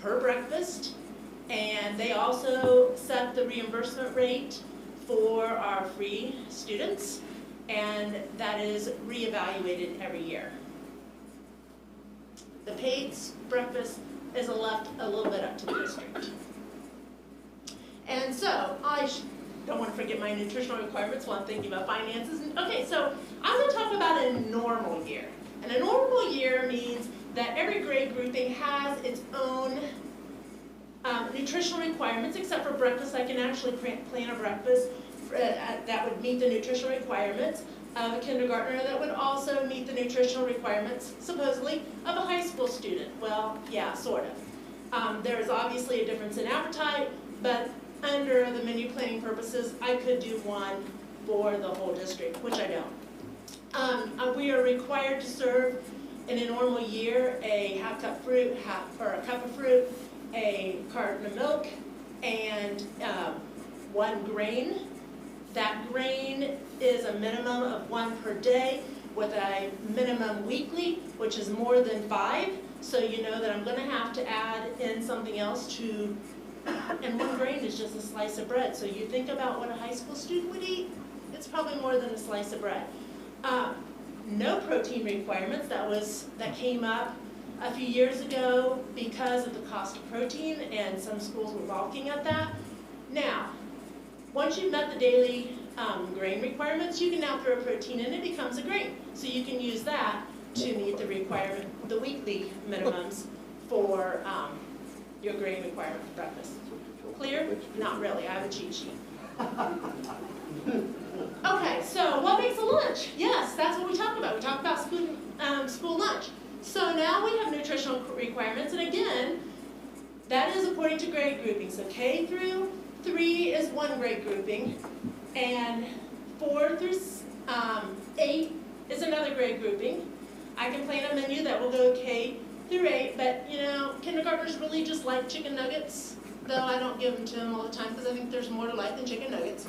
per breakfast. And they also set the reimbursement rate for our free students, and that is reevaluated every year. The paid breakfast is left a little bit up to the district. And so, I don't want to forget my nutritional requirements while I'm thinking about finances. Okay, so I'm going to talk about a normal year. And a normal year means that every grade grouping has its own nutritional requirements, except for breakfast. I can actually plan a breakfast that would meet the nutritional requirements of a kindergartner, that would also meet the nutritional requirements, supposedly, of a high school student. Well, yeah, sort of. There is obviously a difference in appetite, but under the menu planning purposes, I could do one for the whole district, which I don't. We are required to serve, in a normal year, a half cup fruit, a cup of fruit, a carton of milk, and one grain. That grain is a minimum of 1 per day with a minimum weekly, which is more than 5. So you know that I'm going to have to add in something else to, and one grain is just a slice of bread. So you think about what a high school student would eat, it's probably more than a slice of bread. No protein requirements. That came up a few years ago because of the cost of protein, and some schools were balking at that. Now, once you've met the daily grain requirements, you can now throw protein in. It becomes a grain. So you can use that to meet the requirement, the weekly minimums for your grain requirement for breakfast. Clear? Not really. I have a cheat sheet. Okay, so what makes a lunch? Yes, that's what we talked about. We talked about school lunch. So now we have nutritional requirements, and again, that is according to grade grouping. So K through 3 is one grade grouping, and 4 through 8 is another grade grouping. I can plan a menu that will go K through 8, but you know, kindergartners really just like chicken nuggets, though I don't give them to them all the time because I think there's more to life than chicken nuggets.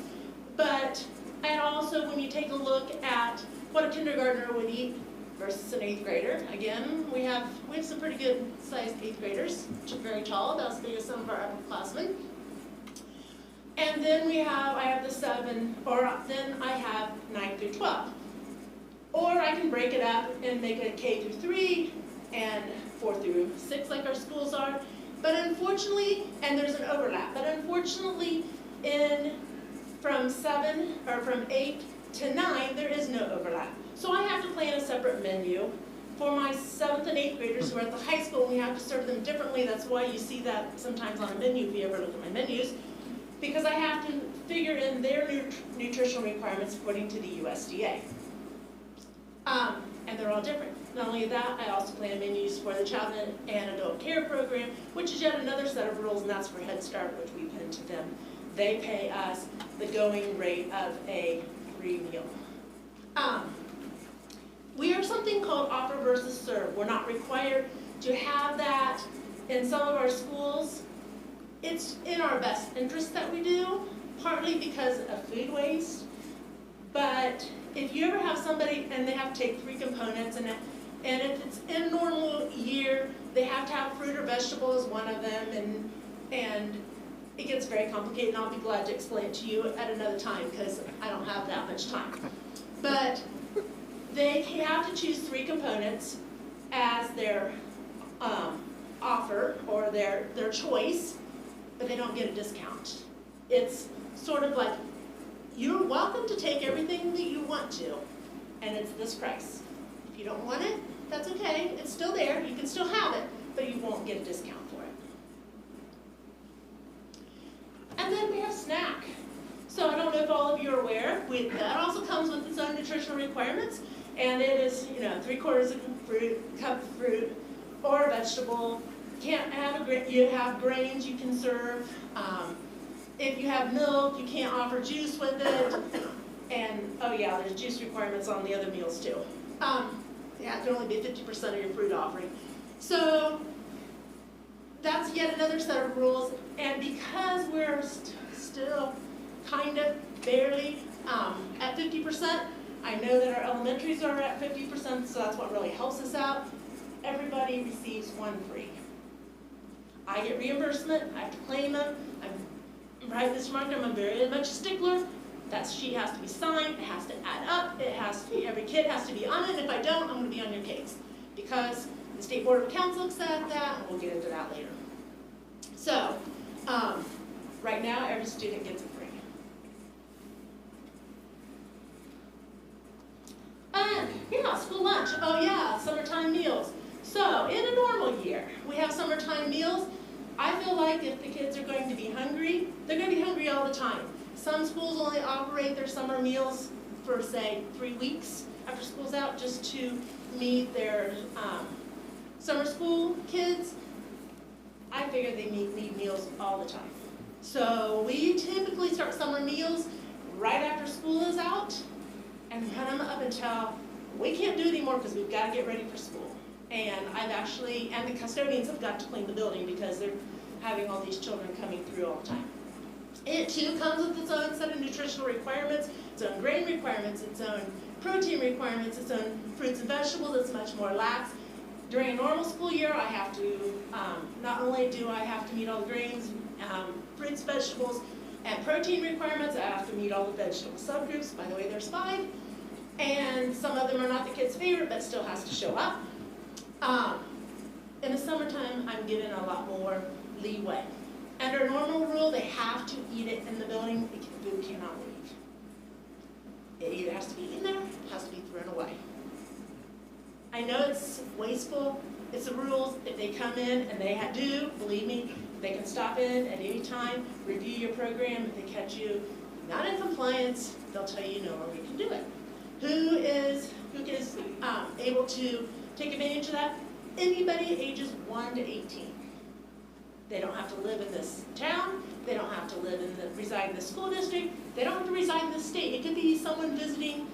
But, and also when you take a look at what a kindergartner would eat versus an 8th grader, again, we have some pretty good sized 8th graders, which are very tall, about as big as some of our upperclassmen. And then I have the 7, or then I have 9 through 12. I can break it up and make it K through 3 and 4 through 6 like our schools are. But unfortunately, and there's an overlap, but unfortunately from 8 to 9, there is no overlap. So I have to plan a separate menu. For my 7th and 8th graders who are at the high school, we have to serve them differently. That's why you see that sometimes on a menu if you ever look at my menus, because I have to figure in their nutritional requirements according to the USDA. And they're all different. Not only that, I also plan menus for the child and adult care program, which is yet another set of rules, and that's for Head Start, which we pin to them. They pay us the going rate of a free meal. We are something called offer versus serve. We're not required to have that in some of our schools. It's in our best interest that we do, partly because of food waste. But if you ever have somebody and they have to take 3 components, and if it's in a normal year, they have to have fruit or vegetable as one of them, and it gets very complicated, and I'll be glad to explain it to you at another time because I don't have that much time. But they have to choose 3 components as their offer or their choice, but they don't get a discount. It's sort of like, you're welcome to take everything that you want to, and it's this price. If you don't want it, that's okay. It's still there. You can still have it, but you won't get a discount for it. And then we have snack. So I don't know if all of you are aware, that also comes with its own nutritional requirements, and it is, 3/4 cup of fruit or a vegetable. Can't have you have grains you can serve. If you have milk, you can't offer juice with it. And, oh yeah, there's juice requirements on the other meals too. Yeah, it can only be 50% of your fruit offering. So that's yet another set of rules. And because we're still kind of barely at 50%, I know that our elementaries are at 50%, so that's what really helps us out. Everybody receives 1 free. I get reimbursement, I have to claim them. Right, Mr. Martin, I'm very much a stickler. That sheet has to be signed, it has to add up, it has to be, every kid has to be on it, and if I don't, I'm going to be on your case. Because the State Board of Accounts looks at that, and we'll get into that later. So, right now, every student gets it free. Yeah, school lunch. Oh yeah, summertime meals. So, in a normal year, we have summertime meals. I feel like if the kids are going to be hungry, they're going to be hungry all the time. Some schools only operate their summer meals for, say, 3 weeks after school's out just to meet their summer school kids. I figure they need meals all the time. So we typically start summer meals right after school is out and run them up until we can't do it anymore because we've got to get ready for school. And and the custodians have got to clean the building because they're having all these children coming through all the time. It too comes with its own set of nutritional requirements, its own grain requirements, its own protein requirements, its own fruits and vegetables. It's much more lax. During a normal school year, I have to, not only do I have to meet all the grains, fruits, vegetables, and protein requirements, I have to meet all the vegetable subgroups. By the way, there's 5. And some of them are not the kids' favorite, but still has to show up. In the summertime, I'm given a lot more leeway. Under normal rule, they have to eat it in the building. The food cannot leave. It either has to be in there, it has to be thrown away. I know it's wasteful. It's the rules. If they come in and they do, believe me, they can stop in at any time, review your program. If they catch you not in compliance, they'll tell you no, or we can do it. Who is able to take advantage of that? Anybody ages 1 to 18. They don't have to live in this town. They don't have to reside in the school district. They don't have to reside in the state. It could be someone visiting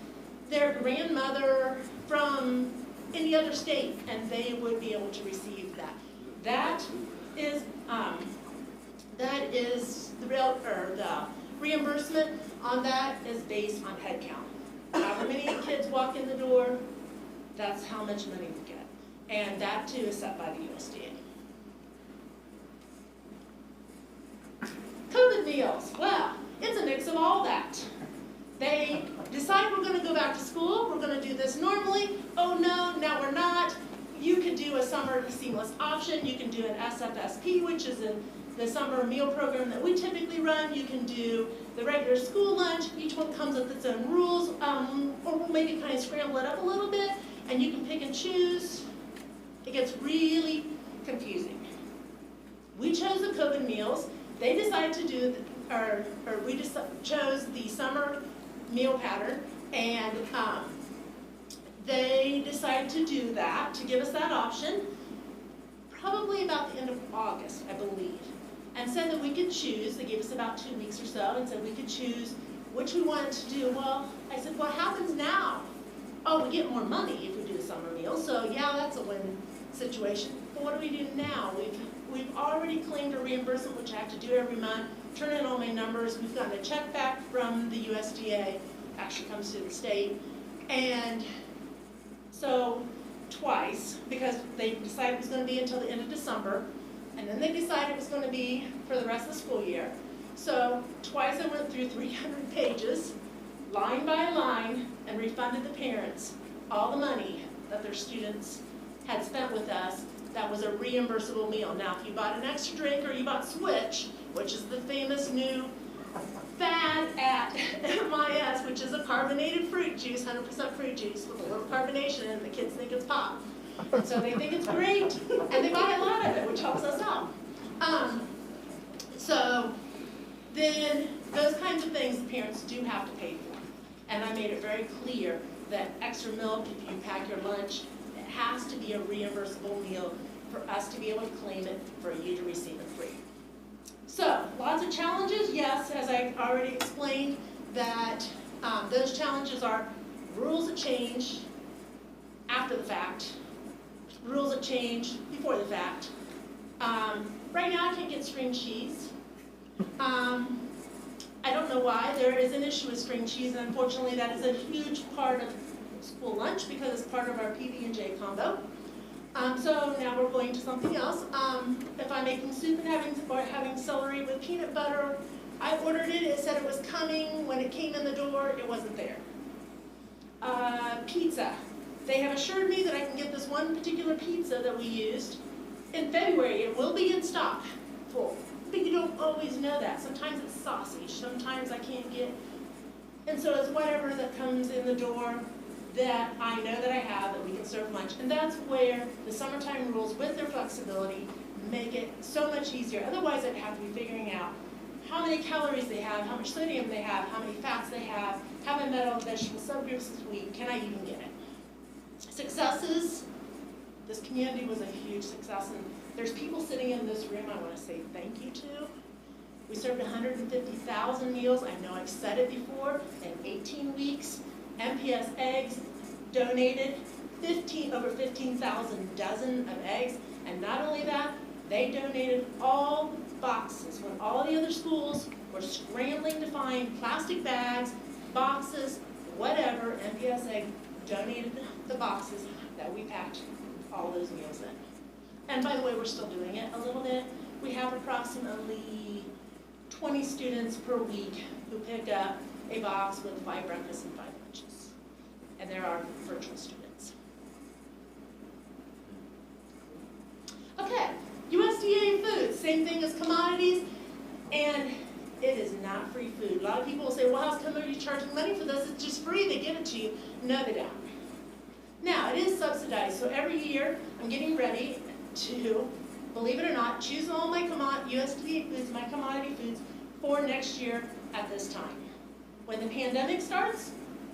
their grandmother from any other state, and they would be able to receive that. That is the reimbursement on that is based on head count. However many kids walk in the door, that's how much money we get. And that too is set by the USDA. COVID meals, well, it's a mix of all that. They decide we're going to go back to school, we're going gonna do this normally. Oh no, now we're not. You could do a summer seamless option. You can do an SFSP, which is the summer meal program that we typically run. You can do the regular school lunch. Each one comes with its own rules, or we'll maybe kind of scramble it up a little bit, and you can pick and choose. It gets really confusing. We chose the COVID meals. They decided to do, we just chose the summer meal pattern, and they decided to do that, to give us that option, probably about the end of August, I believe, and said that we could choose. They gave us about 2 weeks or so and said we could choose which we wanted to do. Well, I said, what happens now? Oh, we get more money if we do the summer meal, so yeah, that's a win situation. But what do we do now? We've already claimed a reimbursement, which I have to do every month, turn in all my numbers. We've gotten a check back from the USDA, actually comes to the state, and so twice, because they decided it was going to be until the end of December, and then they decided it was going to be for the rest of the school year. So twice I went through 300 pages, line by line, and refunded the parents all the money that their students had spent with us. That was a reimbursable meal. Now, if you bought an extra drink or you bought Switch, which is the famous new fad at MIS, which is a carbonated fruit juice, 100% fruit juice with a little carbonation, and the kids think it's pop. And so they think it's great, and they buy a lot of it, which helps us out. So then those kinds of things the parents do have to pay for. And I made it very clear that extra milk, if you pack your lunch, it has to be a reimbursable meal for us to be able to claim it, for you to receive it free. So, lots of challenges, yes, as I already explained, that those challenges are rules that change after the fact, rules that change before the fact. Right now I can't get string cheese. I don't know why. There is an issue with string cheese, and unfortunately that is a huge part of school lunch because it's part of our PB&J combo. So now we're going to something else. If I'm making soup and having celery with peanut butter, I ordered it. It said it was coming. When it came in the door, it wasn't there. Pizza. They have assured me that I can get this one particular pizza that we used in February. It will be in stock, full. But you don't always know that. Sometimes it's sausage. Sometimes I can't get. And so it's whatever that comes in the door that I know that I have that we can serve lunch. And that's where the summertime rules, with their flexibility, make it so much easier. Otherwise, I'd have to be figuring out how many calories they have, how much sodium they have, how many fats they have I met all the vegetable subgroups this week, can I even get it? Successes, this community was a huge success, and there's people sitting in this room I want to say thank you to. We served 150,000 meals. I know I've said it before. In 18 weeks, MPS Eggs donated over 15,000 dozen of eggs, and not only that, they donated all boxes. When all the other schools were scrambling to find plastic bags, boxes, whatever, MPS Egg donated the boxes that we packed all those meals in. And by the way, we're still doing it a little bit. We have approximately 20 students per week who pick up a box with 5 breakfasts and 5 lunches. And there are virtual students. Okay, USDA food, same thing as commodities, and it is not free food. A lot of people will say, well, how come are you charging money for this? It's just free, they give it to you. No, they don't. Now, it is subsidized, so every year I'm getting ready to, believe it or not, choose all my USDA foods, my commodity foods, for next year at this time. When the pandemic starts,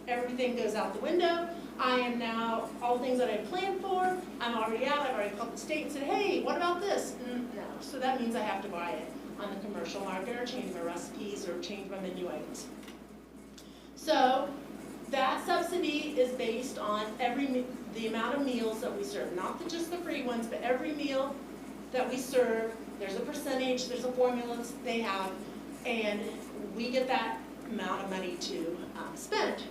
everything goes out the window. I am now, all the things that I planned for, I'm already out. I've already called the state and said, hey, what about this? No, so that means I have to buy it on the commercial market or change my recipes or change my menu items. So that subsidy is based on the amount of meals that we serve, not just the free ones, but every meal that we serve. There's a percentage, there's a formula they have, and we get that amount of money to spend.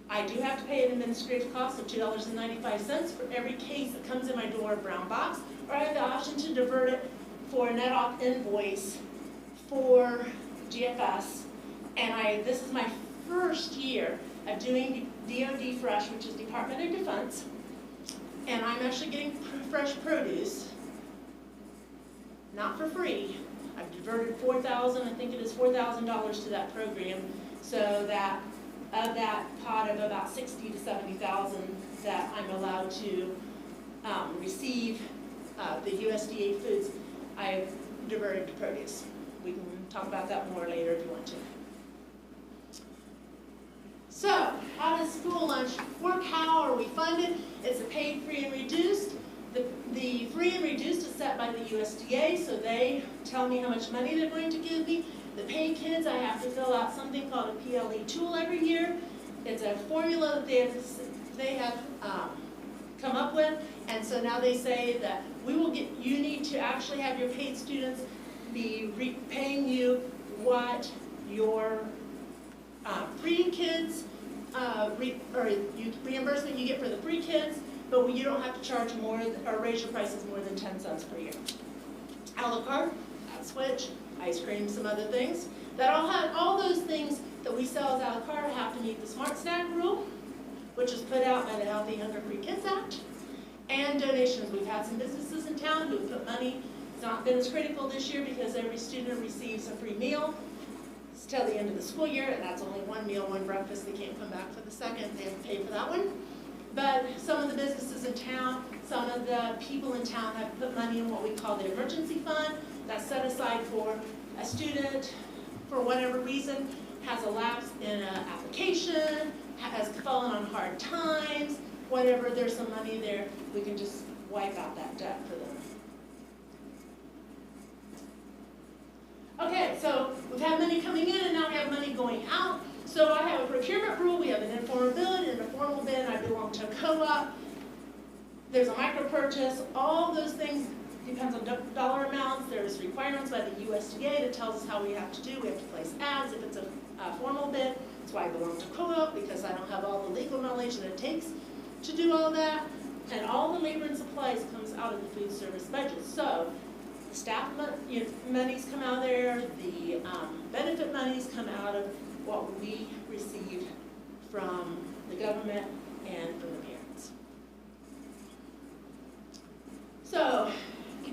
I do have to pay an administrative cost of $2.95 for every case that comes in my door, brown box, or I have the option to divert it for a net off invoice for GFS. And this is my first year of doing DoD Fresh, which is Department of Defense, and I'm actually getting fresh produce, not for free. I've diverted $4,000, I think it is $4,000 to that program, so that of that pot of about 60 to 70,000 that I'm allowed to receive the USDA foods, I've diverted to produce. We can talk about that more later if you want to. So, how does school lunch work? How are we funded? It's a paid, free, and reduced. The free and reduced is set by the USDA, so they tell me how much money they're going to give me. The paid kids, I have to fill out something called a PLE tool every year. It's a formula that they have come up with, and so now they say that you need to actually have your paid students be paying you what your free kids, reimbursement you get for the free kids, but you don't have to charge more or raise your prices more than 10 cents per year. A la carte, switch, ice cream, some other things. That all those things that we sell as a la carte have to meet the Smart Snack rule, which is put out by the Healthy Hunger Free Kids Act, and donations. We've had some businesses in town who have put money. It's not been as critical this year because every student receives a free meal. It's till the end of the school year, and that's only one meal, one breakfast. They can't come back for the second. They have to pay for that one. But some of the businesses in town, some of the people in town have put money in what we call the emergency fund. That's set aside for a student, for whatever reason, has a lapse in an application, has fallen on hard times, whatever, there's some money there, we can just wipe out that debt for them. Okay, so we've had money coming in and now we have money going out. So I have a procurement rule, we have an informal bid and a formal bid, I belong to a co-op. There's a micro purchase, all those things depends on dollar amounts. There's requirements by the USDA that tells us how we have to do. We have to place ads if it's a formal bid. That's why I belong to co-op, because I don't have all the legal knowledge that it takes to do all that. And all the labor and supplies comes out of the food service budget. So the staff monies come out of there, the benefit monies come out of what we receive from the government and from the parents. So,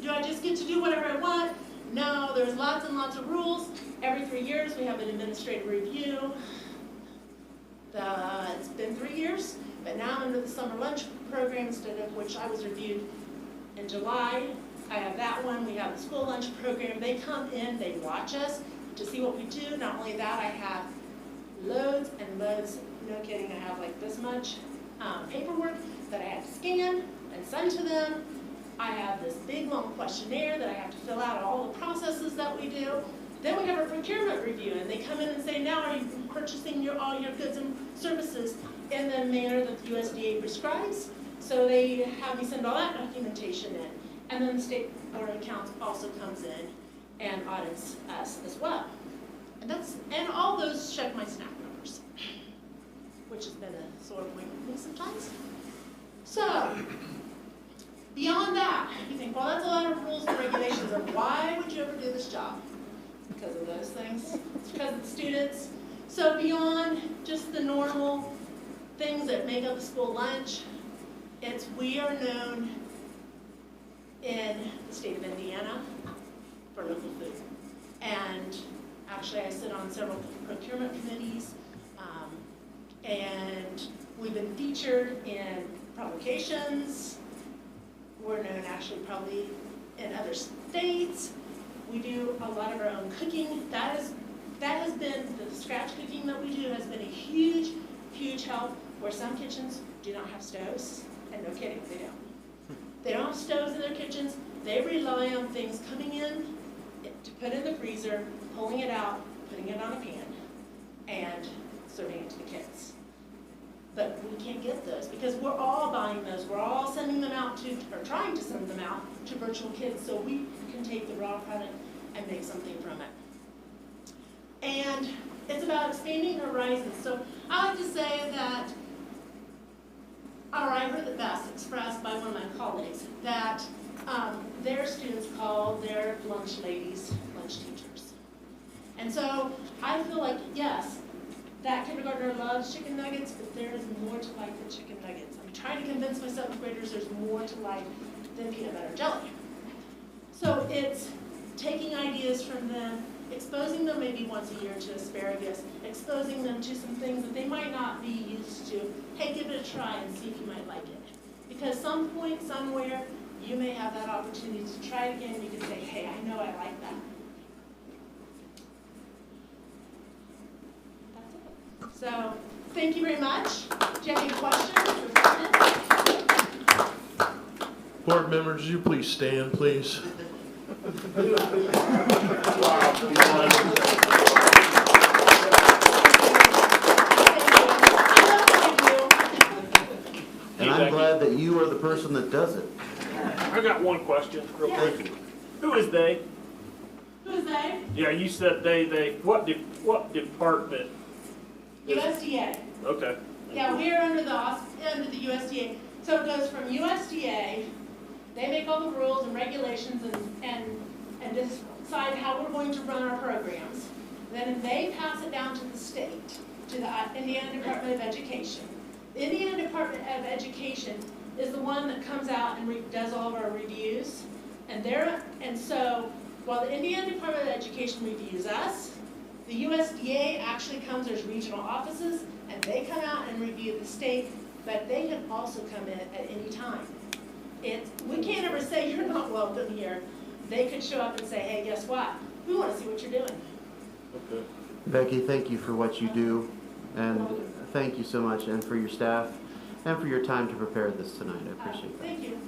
do I just get to do whatever I want? No, there's lots and lots of rules. Every 3 years we have an administrative review. It's been 3 years, but now I'm under the summer lunch program, instead of which I was reviewed in July. I have that one. We have the school lunch program. They come in, they watch us to see what we do. Not only that, I have loads and loads, no kidding, I have like this much paperwork that I have to scan and send to them. I have this big long questionnaire that I have to fill out all the processes that we do. Then we have a procurement review, and they come in and say, now are you purchasing all your goods and services in the manner that the USDA prescribes? So they have me send all that documentation in. And then the State Board of Accounts also comes in and audits us as well. And all those check my SNAP numbers, which has been a sore point for me sometimes. So, beyond that, you think, well, that's a lot of rules and regulations, and why would you ever do this job? It's because of those things. It's because of the students. So beyond just the normal things that make up the school lunch, we are known in the state of Indiana for local food. And actually, I sit on several procurement committees, and we've been featured in publications. We're known actually probably in other states. We do a lot of our own cooking. That has been, the scratch cooking that we do has been a huge, huge help, where some kitchens do not have stoves, and no kidding, they don't. They don't have stoves in their kitchens. They rely on things coming in to put in the freezer, pulling it out, putting it on a pan, and serving it to the kids. But we can't get those because we're all buying those. We're all sending them out to, or trying to send them out to virtual kids so we can take the raw product and make something from it. And it's about expanding horizons. So I like to say that, or I heard it best expressed by one of my colleagues, that their students call their lunch ladies lunch teachers. And so I feel like, yes, that kindergartner loves chicken nuggets, but there is more to life than chicken nuggets. I'm trying to convince my seventh graders there's more to life than peanut butter jelly. So it's taking ideas from them, exposing them maybe once a year to asparagus, exposing them to some things that they might not be used to. Hey, give it a try and see if you might like it. Because some point, somewhere, you may have that opportunity to try it again. You can say, hey, I know I like that. That's it. So, thank you very much. Do you have any questions or comments? Board members, would you please stand, please? And I'm glad that you are the person that does it. I got one question, real quick. Who is they? Who is they? Yeah, you said they, what department? USDA. Okay. Yeah, we're under the USDA. So it goes from USDA, they make all the rules and regulations and decide how we're going to run our programs. Then they pass it down to the state, to the Indiana Department of Education. The Indiana Department of Education is the one that comes out and does all of our reviews. And so while the Indiana Department of Education reviews us, the USDA actually comes, there's regional offices, and they come out and review the state, but they can also come in at any time. We can't ever say you're not welcome here. They could show up and say, hey, guess what? We want to see what you're doing. Okay. Becky, thank you for what you do, and thank you so much, and for your staff, and for your time to prepare this tonight. I appreciate that. Thank you.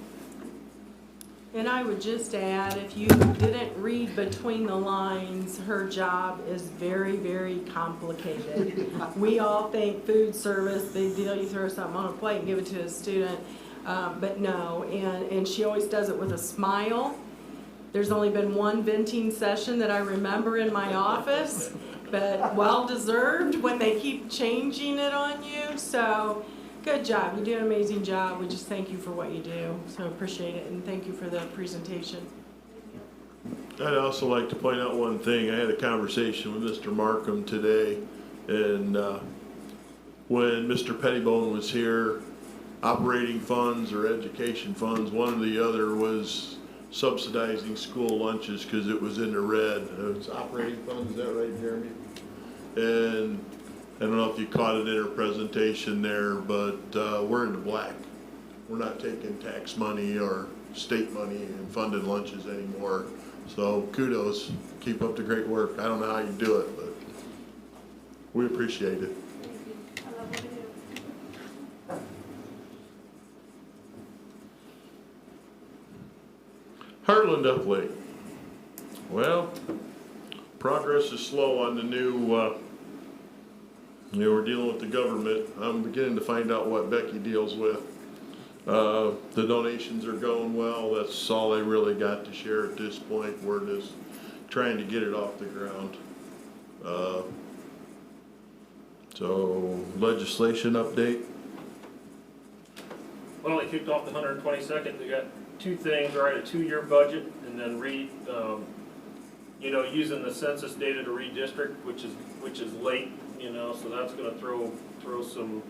And I would just add, if you didn't read between the lines, her job is very, very complicated. We all think food service, big deal, you throw something on a plate and give it to a student, but no, and she always does it with a smile. There's only been one venting session that I remember in my office, but well-deserved when they keep changing it on you, so good job. You do an amazing job. We just thank you for what you do, so appreciate it, and thank you for the presentation. I'd also like to point out one thing. I had a conversation with Mr. Markham today, and when Mr. Pettibone was here, operating funds or education funds, one or the other was subsidizing school lunches because it was in the red. It's operating funds, is that right, Jeremy? And I don't know if you caught it in her presentation there, but we're in the black. We're not taking tax money or state money and funding lunches anymore. So kudos, keep up the great work. I don't know how you do it, but we appreciate it. Heartland Uplink. Well, progress is slow on the new, we're dealing with the government. I'm beginning to find out what Becky deals with. The donations are going well. That's all I really got to share at this point. We're just trying to get it off the ground. So, legislation update. Well, they kicked off the 122nd. They got two things, right? A 2-year budget, and then using the census data to redistrict, which is late, so that's going to throw some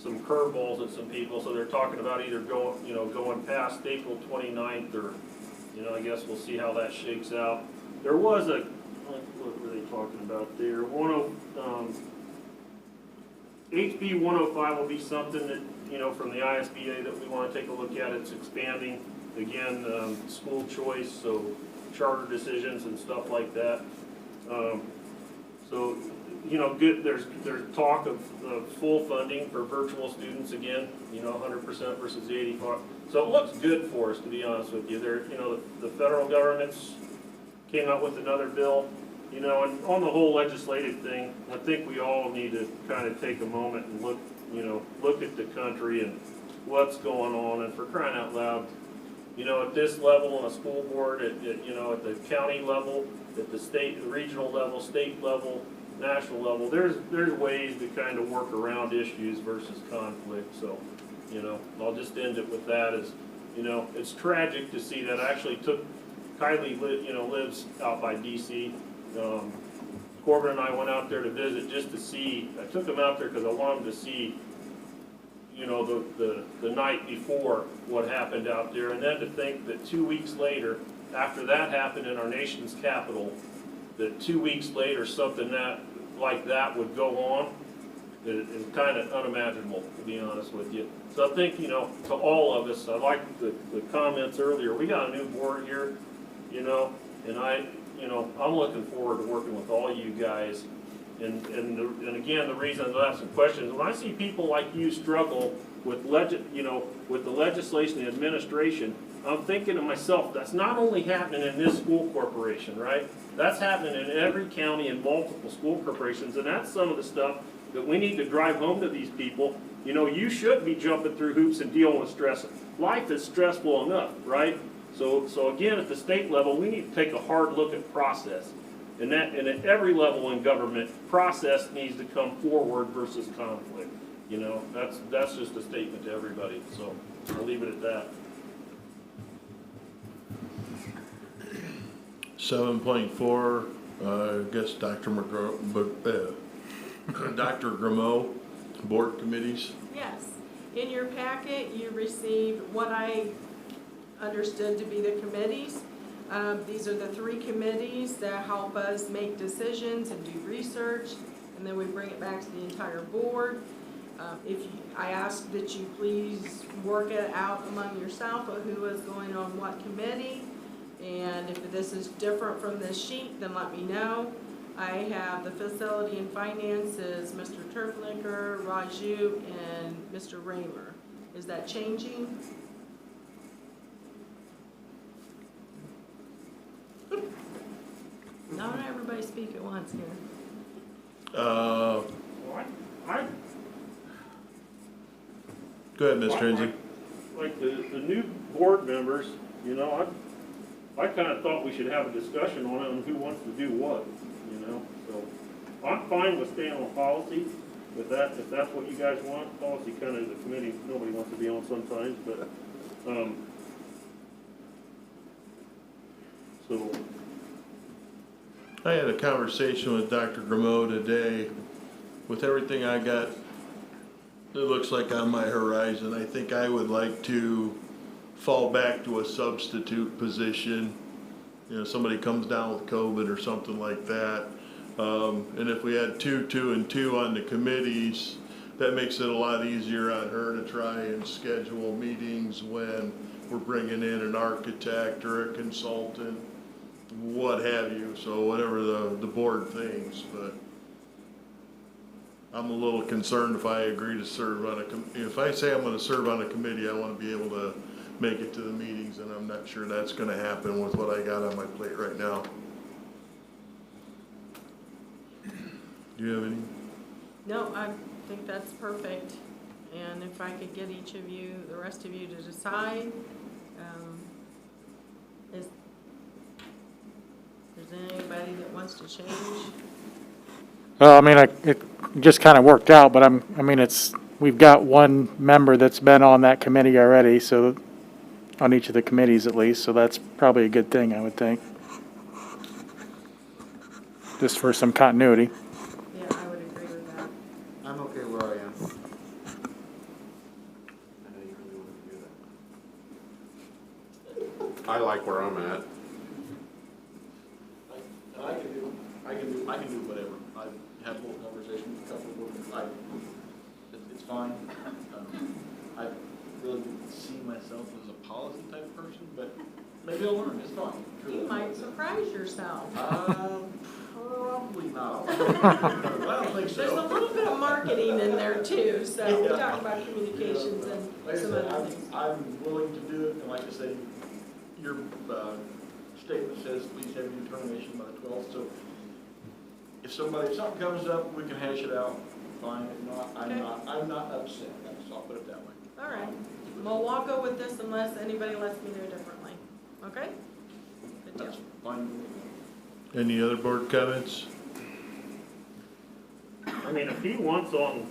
curveballs at some people. So they're talking about either going past April 29th, or I guess we'll see how that shakes out. There was what were they talking about there? HB 105 will be something that from the ISBA that we want to take a look at. It's expanding again, school choice, so charter decisions and stuff like that. Good. There's talk of full funding for virtual students again. 100% versus the 85%. So it looks good for us, to be honest with you. The federal government's came out with another bill. And on the whole legislative thing, I think we all need to kind of take a moment and look at the country and what's going on, and for crying out loud, at this level on a school board, at the county level, at the state, the regional level, state level, national level, there's ways to kind of work around issues versus conflict. So, I'll just end it with that. It's tragic to see that. I actually took Kylie, lives out by DC. Corbin and I went out there to visit just to see, I took them out there because I wanted them to see, you know, the night before what happened out there, and then to think that 2 weeks later, after that happened in our nation's capital, that 2 weeks later something like that would go on, is kind of unimaginable, to be honest with you. So I think, you know, to all of us, I like the comments earlier, we got a new board here, you know, and I'm looking forward to working with all you guys. And again, the reason I ask some questions, when I see people like you struggle with with the legislation and administration, I'm thinking to myself, that's not only happening in this school corporation, right? That's happening in every county and multiple school corporations, and that's some of the stuff that we need to drive home to these people. You know, you shouldn't be jumping through hoops and dealing with stress. Life is stressful enough, right? So again, at the state level, we need to take a hard look at process. And at every level in government, process needs to come forward versus conflict. You know, that's just a statement to everybody. So I'll leave it at that. 7.4, I guess Dr. Dr. Grameau, board committees. Yes. In your packet, you received what I understood to be the committees. These are the 3 committees that help us make decisions and do research, and then we bring it back to the entire board. I ask that you please work it out among yourself of who is going on what committee, and if this is different from this sheet, then let me know. I have the facility and finances, Mr. Turflicker, Raju, and Mr. Raymer. Is that changing? Not everybody speak at once here. Go ahead, Mr. Enzi. Like the new board members, you know, I kind of thought we should have a discussion on who wants to do what, you know. So I'm fine with staying on policy with that, if that's what you guys want. Policy kind of is a committee nobody wants to be on sometimes, but so. I had a conversation with Dr. Grameau today. With everything I got, it looks like on my horizon, I think I would like to fall back to a substitute position. You know, somebody comes down with COVID or something like that. And if we had 2, 2, and 2 on the committees, that makes it a lot easier on her to try and schedule meetings when we're bringing in an architect or a consultant, what have you. So whatever the board thinks, but I'm a little concerned if I agree to serve on if I say I'm going to serve on a committee, I want to be able to make it to the meetings, and I'm not sure that's going to happen with what I got on my plate right now. Do you have any? No, I think that's perfect. And if I could get each of you, the rest of you to decide, is there anybody that wants to change? Well, I mean, it just kind of worked out, but we've got one member that's been on that committee already, so on each of the committees at least, so that's probably a good thing, I would think. Just for some continuity. Yeah, I would agree with that. I'm okay where I am. I like where I'm at. I can do whatever. I've had a little conversation with a couple of workers. It's fine. I really didn't see myself as a policy type person, but maybe I'll learn. It's fine. You might surprise yourself. Probably not. I don't think so. There's a little bit of marketing in there too, so we talk about communications and like some other things. I'm willing to do it, and like I say, your statement says please have your determination by the 12th, so if something comes up, we can hash it out, fine. If not, I'm not upset. I'll put it that way. All right. Well, I'll go with this unless anybody lets me know differently. Okay? Good deal. That's fine. Any other board comments? I mean, if you want to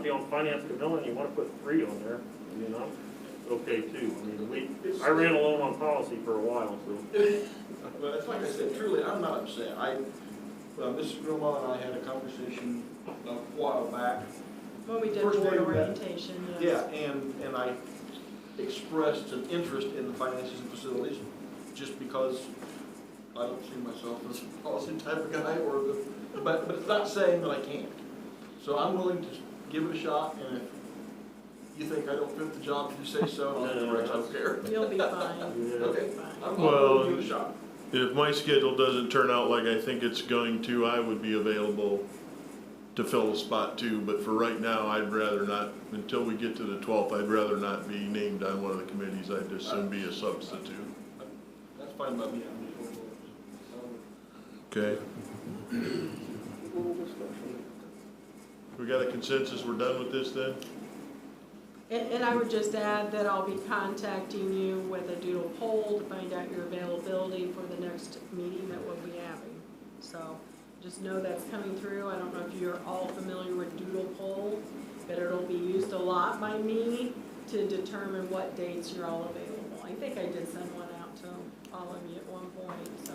be on finance committee and you want to put 3 on there, you know, okay too. I mean, I ran alone on policy for a while, so. Well, it's like I said, truly, I'm not upset. Mrs. Grillma and I had a conversation a while back. When we did First day board we met. orientation, yes. Yeah, and I expressed an interest in the finances and facilities, just because I don't see myself as a policy type of guy, but it's not saying that I can't. So I'm willing to give it a shot, and if you think I don't fit the job, you say so, I'll correct, I don't care. You'll be fine. Okay, I'm Well, willing to give it a shot. if my schedule doesn't turn out like I think it's going to, I would be available to fill a spot too, but for right now, I'd rather not, until we get to the 12th, I'd rather not be named on one of the committees. I'd just soon be a substitute. That's fine by me. Okay. We got a consensus, we're done with this then? And I would just add that I'll be contacting you with a doodle poll to find out your availability for the next meeting that we'll be having. So just know that's coming through. I don't know if you're all familiar with doodle poll, but it'll be used a lot by me to determine what dates you're all available. I think I did send one out to all of you at one point, so.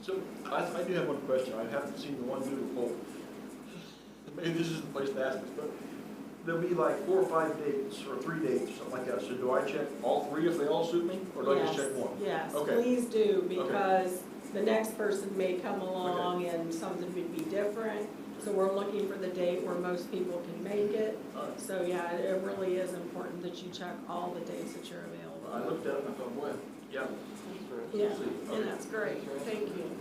So I do have one question. I haven't seen the one doodle poll. Maybe this is the place to ask this, but there'll be like 4 or 5 dates or 3 dates, something like that. So do I check all 3 if they all suit me, or do I just check one? Yes, Okay. please do, because the next person may come along and something would be different. So we're looking for the date where most people can make it. So yeah, it really is important that you check all the dates that you're available. I looked at it and I thought, boy, yeah. Yeah, and that's great, thank you.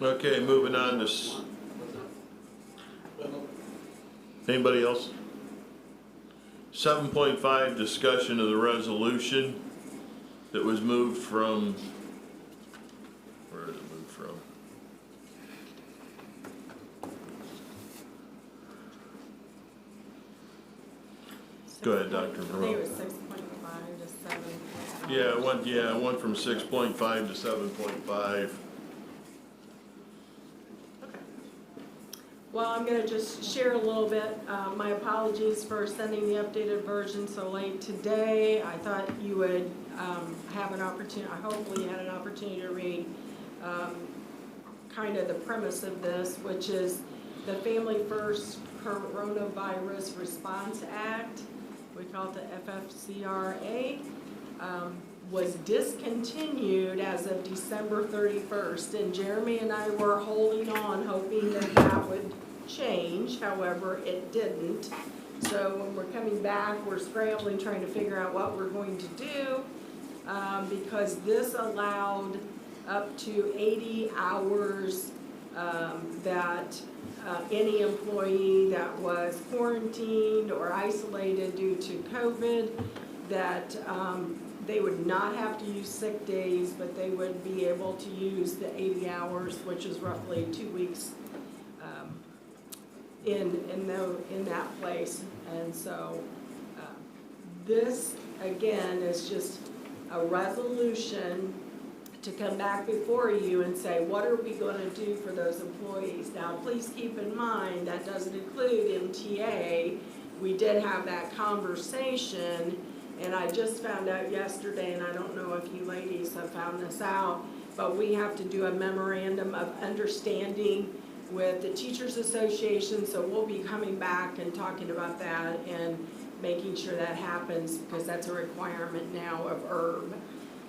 Okay, moving on to, anybody else? 7.5, discussion of the resolution that was moved from, where did it move from? Go ahead, Dr. I think Verone. it was 6.5 to 7. Yeah, it went from 6.5 to 7.5. Well, I'm going to just share a little bit. My apologies for sending the updated version so late today. I thought you would have an opportunity, hopefully you had an opportunity to read kind of the premise of this, which is the Family First Coronavirus Response Act, we call it the FFCRA, was discontinued as of December 31st, and Jeremy and I were holding on, hoping that that would change. However, it didn't. So when we're coming back, we're scrambling, trying to figure out what we're going to do, because this allowed up to 80 hours that any employee that was quarantined or isolated due to COVID, that they would not have to use sick days, but they would be able to use the 80 hours, which is roughly 2 weeks in that place. And so this, again, is just a resolution to come back before you and say, what are we going to do for those employees? Now, please keep in mind, that doesn't include MTA. We did have that conversation, and I just found out yesterday, and I don't know if you ladies have found this out, but we have to do a memorandum of understanding with the Teachers Association, so we'll be coming back and talking about that and making sure that happens, because that's a requirement now of IRB.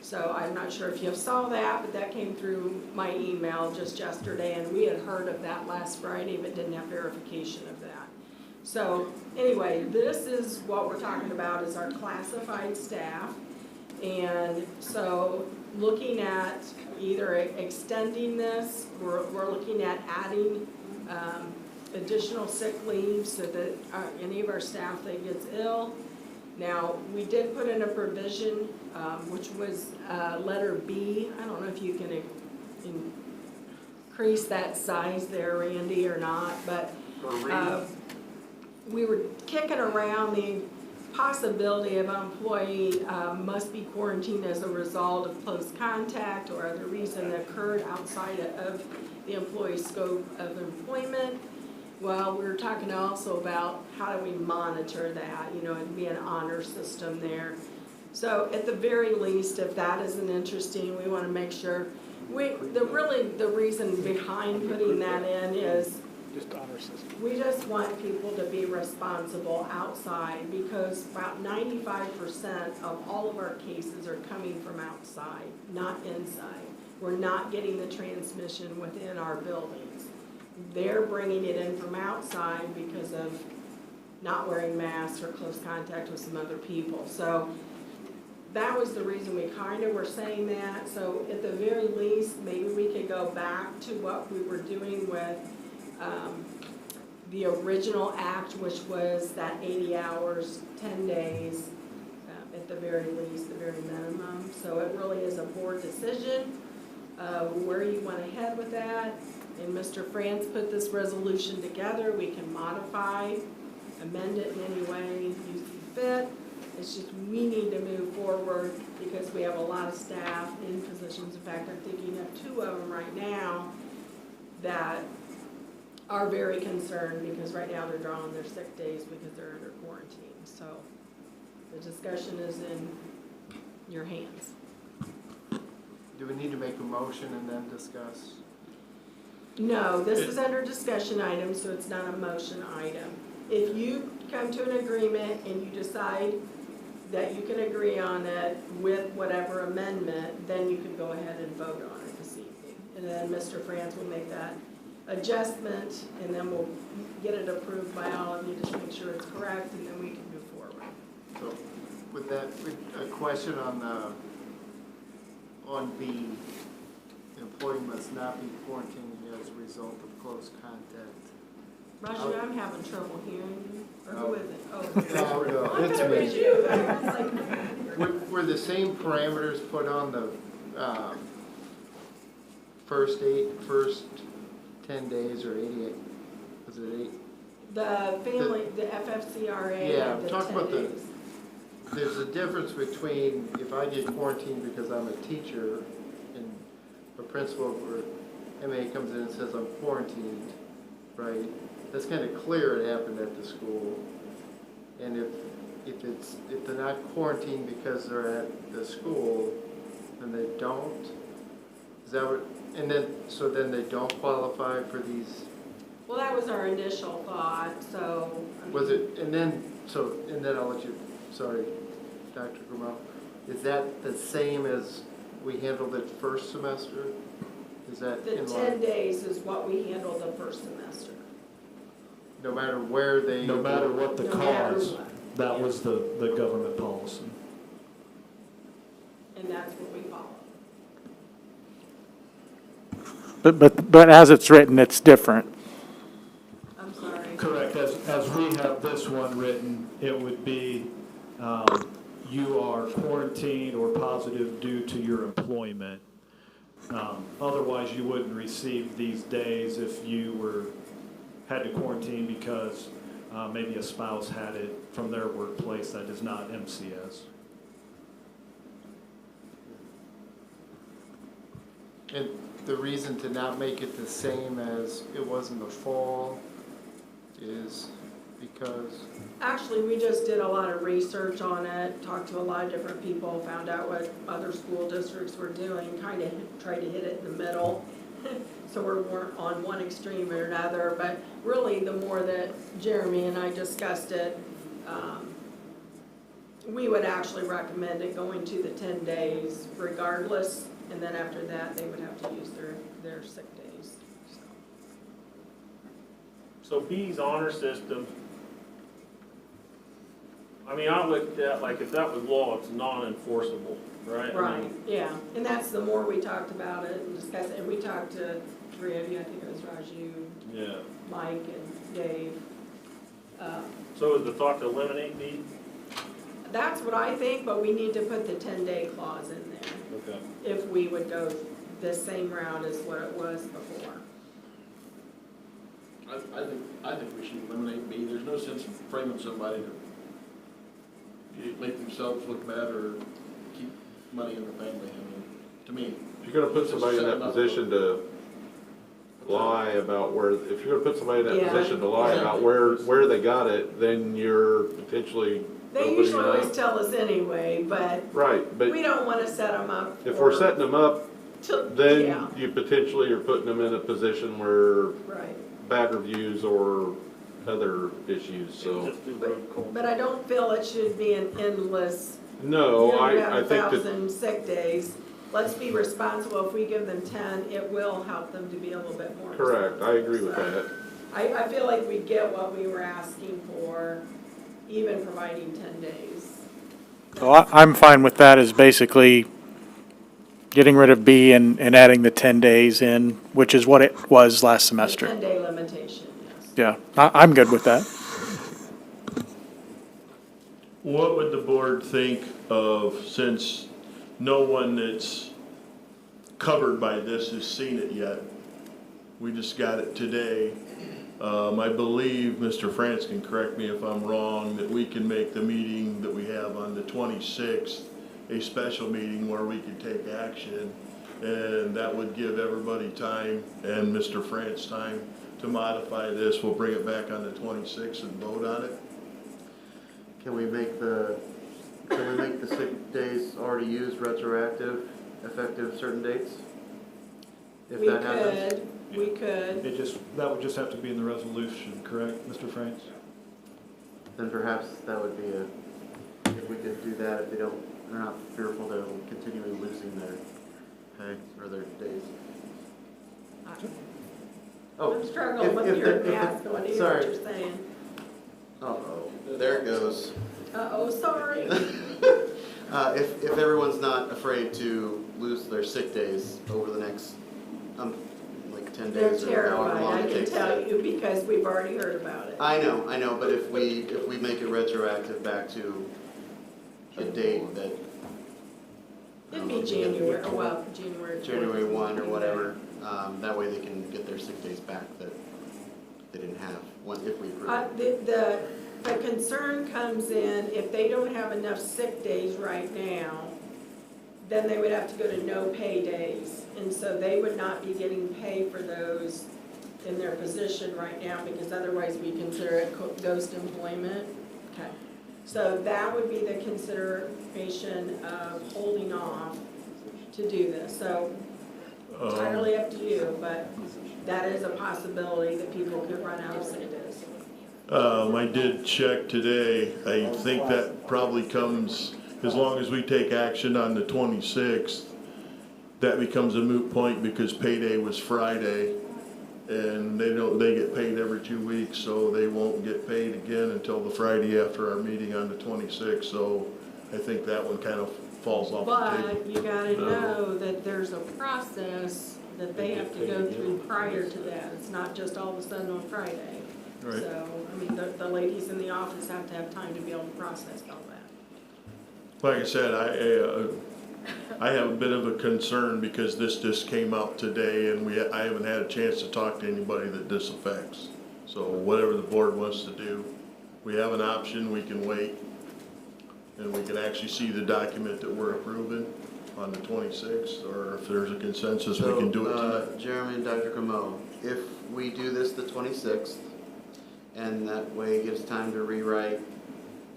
So I'm not sure if you saw that, but that came through my email just yesterday, and we had heard of that last Friday, but didn't have verification of that. So anyway, this is what we're talking about, is our classified staff. And so looking at either extending this, we're looking at adding additional sick leave so that any of our staff that gets ill. Now, we did put in a provision, which was letter B. I don't know if you can increase that size there, Randy, or not, but we were kicking around the possibility of an employee must be quarantined as a result of close contact or other reason that occurred outside of the employee's scope of employment. Well, we were talking also about how do we monitor that, it'd be an honor system there. So at the very least, if that isn't interesting, we want to make sure The reason behind putting that in is Just honor system. we just want people to be responsible outside because about 95% of all of our cases are coming from outside, not inside. We're not getting the transmission within our buildings. They're bringing it in from outside because of not wearing masks or close contact with some other people. So that was the reason we kind of were saying that. So at the very least, maybe we could go back to what we were doing with the original act, which was that 80 hours, 10 days, at the very least, the very minimum. So it really is a board decision where you want to head with that. And Mr. France put this resolution together. We can modify, amend it in any way you see fit. It's just we need to move forward because we have a lot of staff in positions. In fact, I'm thinking of 2 of them right now that are very concerned because right now they're drawing their sick days because they're under quarantine. So the discussion is in your hands. Do we need to make a motion and then discuss? No, this is under discussion item, so it's not a motion item. If you come to an agreement and you decide that you can agree on it with whatever amendment, then you can go ahead and vote on it this evening. And then Mr. France will make that adjustment, and then we'll get it approved by all of you, just make sure it's correct, and then we can move forward. So with that, a question on the employee must not be quarantined as a result of close contact. Roger, I'm having trouble hearing you. Or who is it? Oh, No, I'm it's gonna me. raise you. I was like, Were the same parameters put on the first 10 days or 88? Was it 8? the family, the FFCRA, Yeah, the talk 10 about days. there's a difference between if I get quarantined because I'm a teacher and a principal or MA comes in and says I'm quarantined, right? That's kind of clear it happened at the school. And if they're not quarantined because they're at the school, then they don't. Is that what? And then then they don't qualify for these. Well, that was our initial thought, so. I mean, Was it? And then I'll let you. Sorry, Dr. Grimal. Is that the same as we handled it first semester? Is that The in 10 line? days is what we handled the first semester. No matter where they. No matter what the No matter cause, what. that was the government policy. And that's what we followed. But as it's written, it's different. I'm sorry. Correct, as we have this one written, it would be, you are quarantined or positive due to your employment. Otherwise, you wouldn't receive these days if you had to quarantine because maybe a spouse had it from their workplace that is not MCS. And the reason to not make it the same as it was in the fall is because. Actually, we just did a lot of research on it, talked to a lot of different people, found out what other school districts were doing, kind of tried to hit it in the middle. So we weren't on one extreme or another, but really the more that Jeremy and I discussed it, we would actually recommend it going to the 10 days regardless, and then after that, they would have to use their sick days. So B's honor system, I mean, I looked at, like, if that was law, it's non-enforceable, right? I Right, mean, yeah, and that's the more we talked about it and discussed it, and we talked to 3 of you, I think it was Raju, yeah. Mike, and Dave. So is the thought to eliminate B? That's what I think, but we need to put the 10-day clause in there. Okay. If we would go the same route as what it was before. I think we should eliminate B. There's no sense in framing somebody to make themselves look bad or keep money in the family. I mean, to me. If you're gonna put somebody in that position to lie about where, if you're gonna put somebody in that position to lie about where they got it, then you're potentially They opening usually up. always tell us anyway, but Right, but we don't want to set them up if for- we're setting them up then Yeah. you potentially are putting them in a position where Right. bad reviews or other issues, so. But I don't feel it should be an endless, No, you I have think that, 1,000 sick days. Let's be responsible. If we give them 10, it will help them to be a little bit more. correct, I agree with that. I feel like we get what we were asking for, even providing 10 days. So I'm fine with that as basically getting rid of B and adding the 10 days in, which is what it was last The semester. 10-day limitation, yes. Yeah, I'm good with that. What would the board think of, since no one that's covered by this has seen it yet? We just got it today. I believe, Mr. France can correct me if I'm wrong, that we can make the meeting that we have on the 26th a special meeting where we can take action. And that would give everybody time, and Mr. France time, to modify this. We'll bring it back on the 26th and vote on it. Can we make the sick days already used retroactive, effective certain dates? If that happens? We could. That would just have to be in the resolution, correct, Mr. France? Then perhaps that would be if we could do that, if they're not fearful they'll continually losing their pay or their days. I'm struggling with your math going to hear what you're saying. Uh-oh, there it goes. Uh-oh, sorry. If everyone's not afraid to lose their sick days over the next, like 10 They're days or however terrified, long I it can takes. tell you, because we've already heard about it. I know, but if we make it retroactive back to a date that. It'd be January, well, January. January 1 or whatever, that way they can get their sick days back that they didn't have, if we approve it. The concern comes in, if they don't have enough sick days right now, then they would have to go to no pay days. And so they would not be getting paid for those in their position right now, because otherwise we consider it ghost employment. Okay. So that would be the consideration of holding off to do this. So entirely up to you, but that is a possibility that people could run out of sick days. I did check today. I think that probably comes, as long as we take action on the 26th, that becomes a moot point because payday was Friday. And they get paid every 2 weeks, so they won't get paid again until the Friday after our meeting on the 26th. So I think that one kind of falls off the table. But you gotta know that there's a process that they have to go through prior to that. It's not just all of a sudden on Friday. Right. So, I mean, the ladies in the office have to have time to be able to process all that. Like I said, I have a bit of a concern because this just came out today and I haven't had a chance to talk to anybody that this affects. So whatever the board wants to do, we have an option, we can wait. And we can actually see the document that we're approving on the 26th, or if there's a consensus, we can do it tonight. Jeremy and Dr. Camo, if we do this the 26th, and that way it gives time to rewrite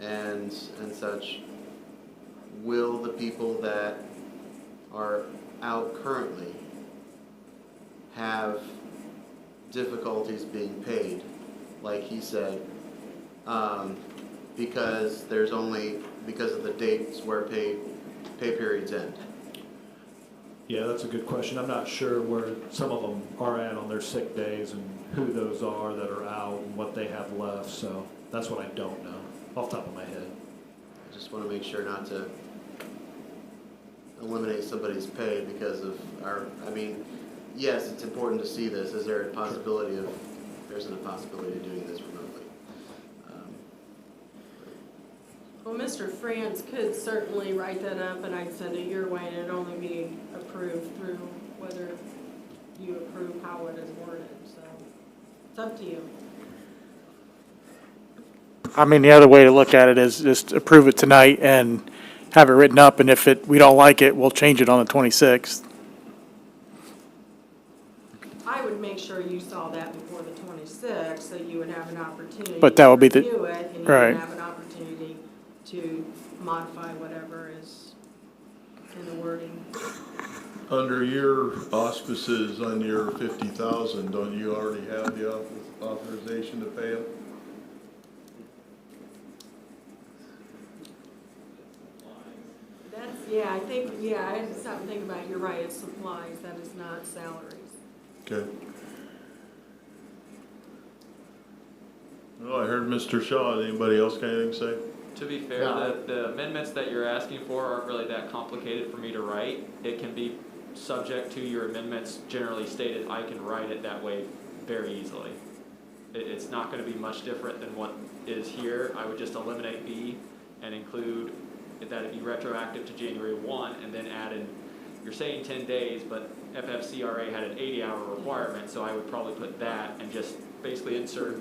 and such, will the people that are out currently have difficulties being paid, like he said, because of the dates where pay periods end? Yeah, that's a good question. I'm not sure where some of them are at on their sick days and who those are that are out and what they have left, so that's what I don't know off the top of my head. I just want to make sure not to eliminate somebody's pay because of yes, it's important to see this. Is there a possibility of doing this remotely? Well, Mr. France could certainly write that up and I'd send it your way and it'd only be approved through whether you approve how it is worded, so it's up to you. I mean, the other way to look at it is just approve it tonight and have it written up, and if we don't like it, we'll change it on the 26th. I would make sure you saw that before the 26th, so you would have an opportunity But that would be to the- review it, and you right. would have an opportunity to modify whatever is in the wording. Under your auspices on your 50,000, don't you already have the authorization to pay them? That's, yeah, I think, yeah, I had to stop and think about it. You're right, it's supplies, that is not salaries. Okay. Well, I heard Mr. Shaw. Anybody else got anything to say? To be fair, the amendments that you're asking for aren't really that complicated for me to write. It can be subject to your amendments generally stated. I can write it that way very easily. It's not going to be much different than what is here. I would just eliminate B and include that it be retroactive to January 1 and then add in, you're saying 10 days, but FFCRA had an 80-hour requirement, so I would probably put that and just basically insert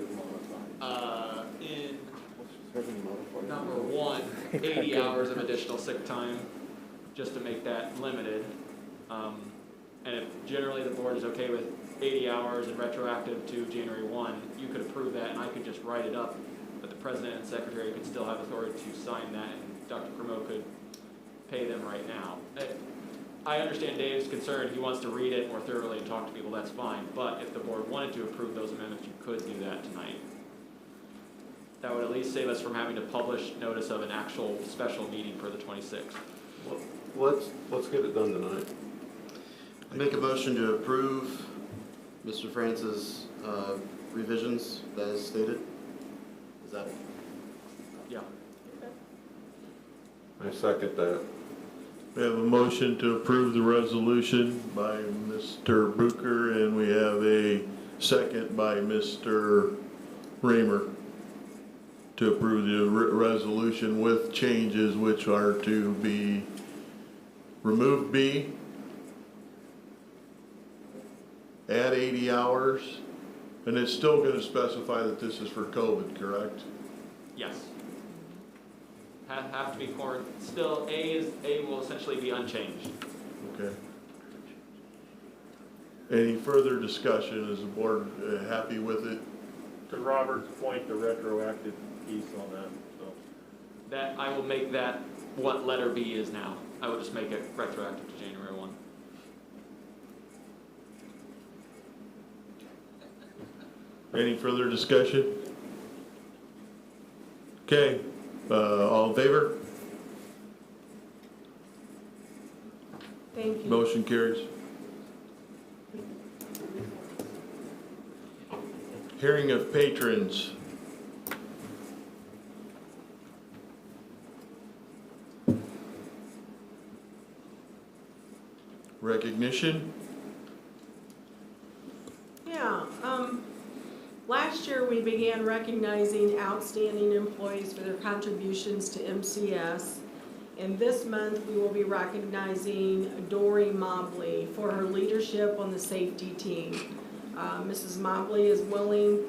in number 1, 80 hours of additional sick time, just to make that limited. And if generally the board is okay with 80 hours and retroactive to January 1, you could approve that and I could just write it up, but the president and secretary could still have authority to sign that and Dr. Cremo could pay them right now. I understand Dave's concern. He wants to read it more thoroughly and talk to people, that's fine. But if the board wanted to approve those amendments, you could do that tonight. That would at least save us from having to publish notice of an actual special meeting for the 26th. Let's get it done tonight. I make a motion to approve Mr. Francis' revisions as stated. Is that it? Yeah. I second that. We have a motion to approve the resolution by Mr. Bucher, and we have a second by Mr. Raymer to approve the resolution with changes which are to be remove B, add 80 hours, and it's still going to specify that this is for COVID, correct? Yes. Have to be still, A will essentially be unchanged. Okay. Any further discussion? Is the board happy with it? To Robert's point, the retroactive piece on that, so. That, I will make that what letter B is now. I will just make it retroactive to January 1. Any further discussion? Okay, all in favor? Thank you. Motion carries. Hearing of patrons. Recognition. Yeah, last year we began recognizing outstanding employees for their contributions to MCS. And this month we will be recognizing Dory Mobley for her leadership on the safety team. Mrs. Mobley is willing,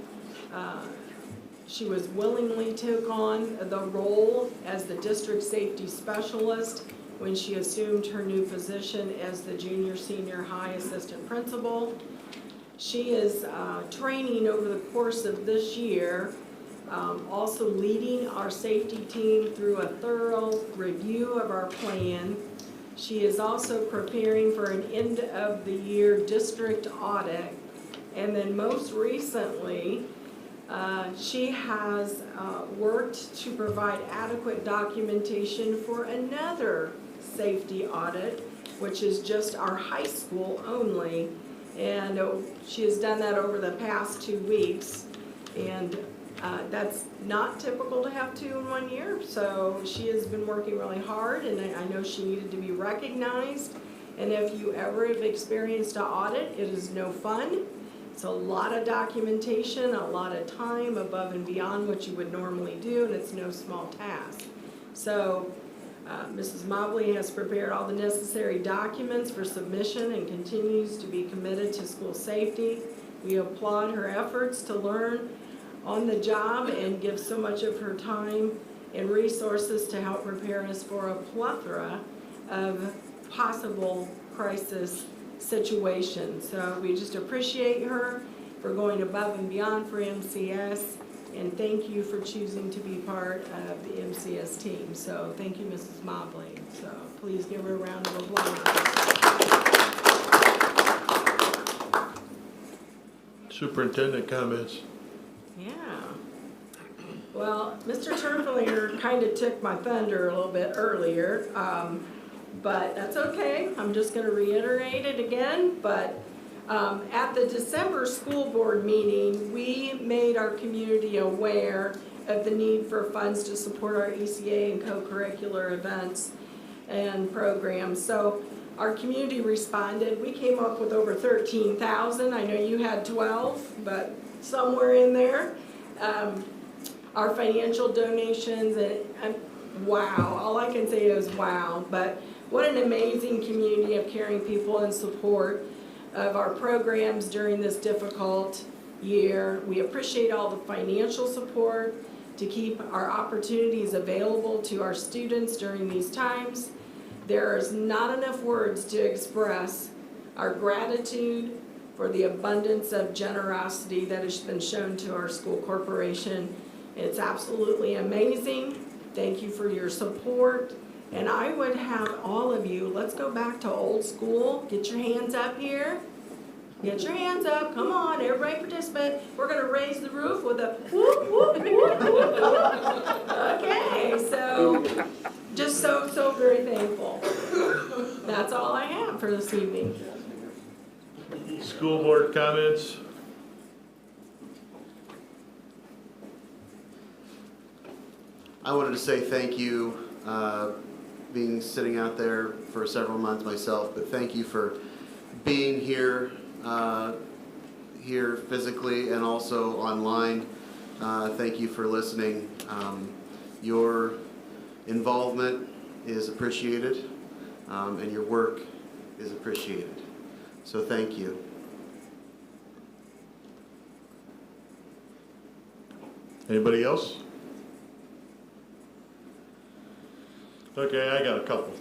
she was willingly took on the role as the district safety specialist when she assumed her new position as the junior senior high assistant principal. She is training over the course of this year, also leading our safety team through a thorough review of our plan. She is also preparing for an end of the year district audit. And then most recently, she has worked to provide adequate documentation for another safety audit, which is just our high school only. And she has done that over the past 2 weeks. And that's not typical to have 2 in 1 year. So she has been working really hard, and I know she needed to be recognized. And if you ever have experienced an audit, it is no fun. It's a lot of documentation, a lot of time above and beyond what you would normally do, and it's no small task. So Mrs. Mobley has prepared all the necessary documents for submission and continues to be committed to school safety. We applaud her efforts to learn on the job and give so much of her time and resources to help prepare us for a plethora of possible crisis situations. So we just appreciate her for going above and beyond for MCS, and thank you for choosing to be part of the MCS team. So thank you, Mrs. Mobley. So please give her a round of applause. Superintendent comments. Yeah. Well, Mr. Terfelinger kind of took my thunder a little bit earlier, but that's okay. I'm just going to reiterate it again. But at the December school board meeting, we made our community aware of the need for funds to support our ECA and co-curricular events and programs. So our community responded. We came up with over 13,000. I know you had 12, but somewhere in there. Our financial donations, and wow, all I can say is wow. But what an amazing community of caring people in support of our programs during this difficult year. We appreciate all the financial support to keep our opportunities available to our students during these times. There is not enough words to express our gratitude for the abundance of generosity that has been shown to our school corporation. It's absolutely amazing. Thank you for your support. And I would have all of you, let's go back to old school. Get your hands up here. Get your hands up. Come on, everybody participate. We're going to raise the roof with a whoop, whoop, whoop, whoop. Okay, so just so very thankful. That's all I have for this evening. School board comments. I wanted to say thank you, being sitting out there for several months myself, but thank you for being here, here physically and also online. Thank you for listening. Your involvement is appreciated, and your work is appreciated. So thank you. Anybody else? Okay, I got a couple.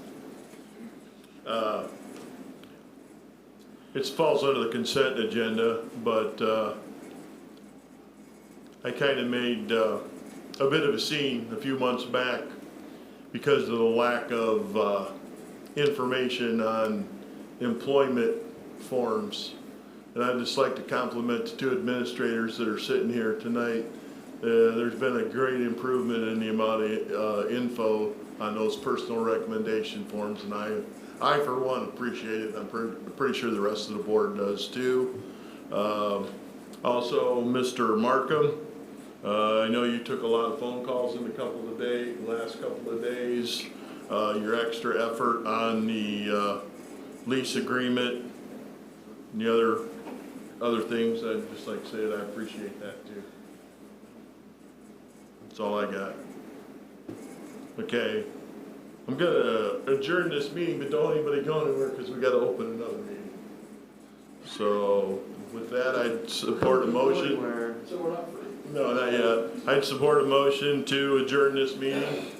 It falls under the consent agenda, but I kind of made a bit of a scene a few months back because of the lack of information on employment forms. And I'd just like to compliment the two administrators that are sitting here tonight. There's been a great improvement in the amount of info on those personal recommendation forms, and I for one appreciate it. I'm pretty sure the rest of the board does too. Also, Mr. Markham, I know you took a lot of phone calls in the last couple of days. Your extra effort on the lease agreement and the other things, I'd just like to say that I appreciate that too. That's all I got. Okay, I'm gonna adjourn this meeting, but don't anybody go anywhere because we gotta open another meeting. So with that, I'd support a motion. So we're not free? No, not yet. I'd support a motion to adjourn this meeting.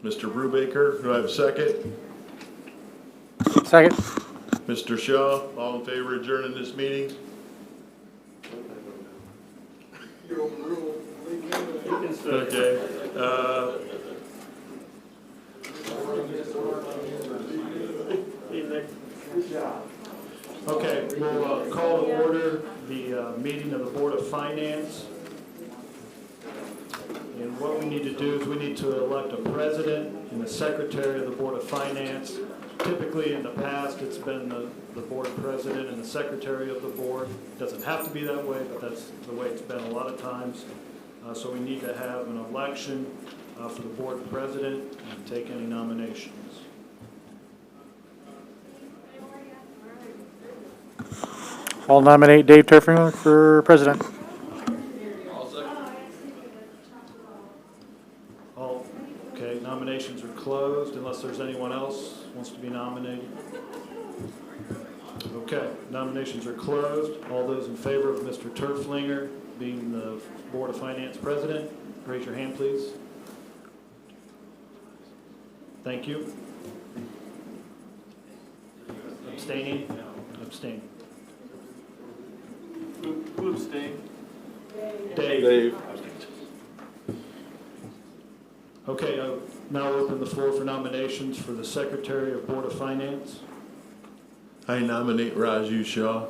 Mr. Brubaker, do I have a second? Second. Mr. Shaw, all in favor of adjourning this meeting? Okay. Okay, we'll call to order the meeting of the Board of Finance. And what we need to do is we need to elect a president and a secretary of the Board of Finance. Typically, in the past, it's been the board president and the secretary of the board. It doesn't have to be that way, but that's the way it's been a lot of times. So we need to have an election for the board president and take any nominations. I'll nominate Dave Terfelinger for president. Okay, nominations are closed unless there's anyone else who wants to be nominated. Okay, nominations are closed. All those in favor of Mr. Terfelinger being the Board of Finance president, raise your hand, please. Thank you. Abstaining? Abstain. Who abstained? Dave. Okay, I'll now open the floor for nominations for the Secretary of Board of Finance. I nominate Raju Shaw.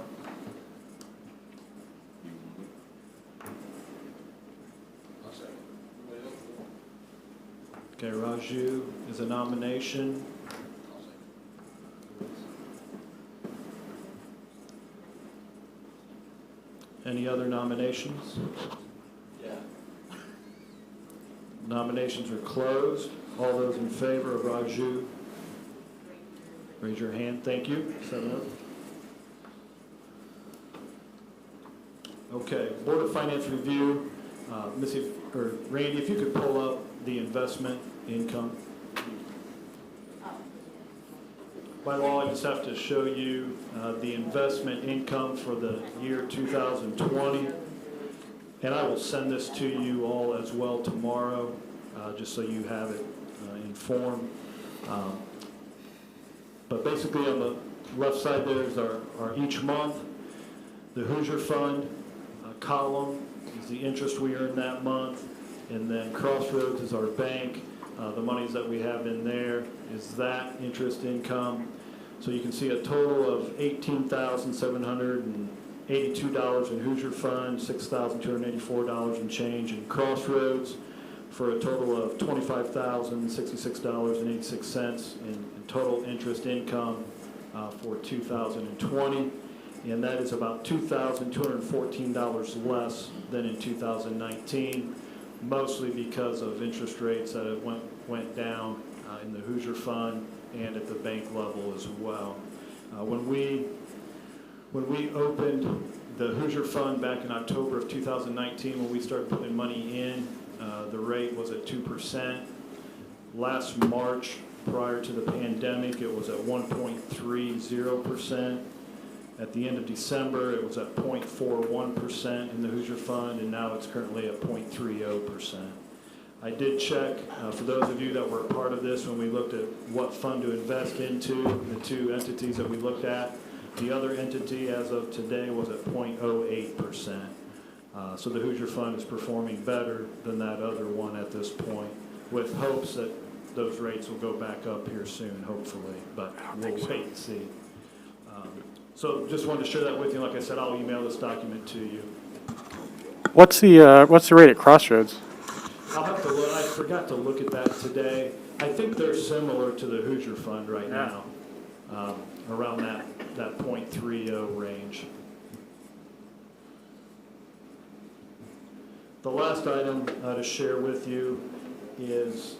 Okay, Raju is a nomination. Any other nominations? Yeah. Nominations are closed. All those in favor of Raju, raise your hand. Thank you. 7-0. Okay, Board of Finance Review. Randy, if you could pull up the investment income. By law, I just have to show you the investment income for the year 2020. And I will send this to you all as well tomorrow, just so you have it in form. But basically on the left side there is our each month. The Hoosier Fund column is the interest we earn that month. And then Crossroads is our bank. The monies that we have in there is that interest income. So you can see a total of $18,782 in Hoosier Fund, $6,284 and change in Crossroads, for a total of $25,066.86 in total interest income for 2020. And that is about $2,214 less than in 2019. Mostly because of interest rates that have went down in the Hoosier Fund and at the bank level as well. When we opened the Hoosier Fund back in October of 2019, when we started putting money in, the rate was at 2%. Last March, prior to the pandemic, it was at 1.30%. At the end of December, it was at 0.41% in the Hoosier Fund, and now it's currently at 0.30%. I did check, for those of you that were a part of this, when we looked at what fund to invest into, the two entities that we looked at, the other entity as of today was at 0.08%. So the Hoosier Fund is performing better than that other one at this point, with hopes that those rates will go back up here soon, hopefully, but we'll wait and see. So just wanted to share that with you. Like I said, I'll email this document to you. What's the rate at Crossroads? I'll have to look. I forgot to look at that today. I think they're similar to the Hoosier Fund right now, around that 0.30 range. The last item to share with you is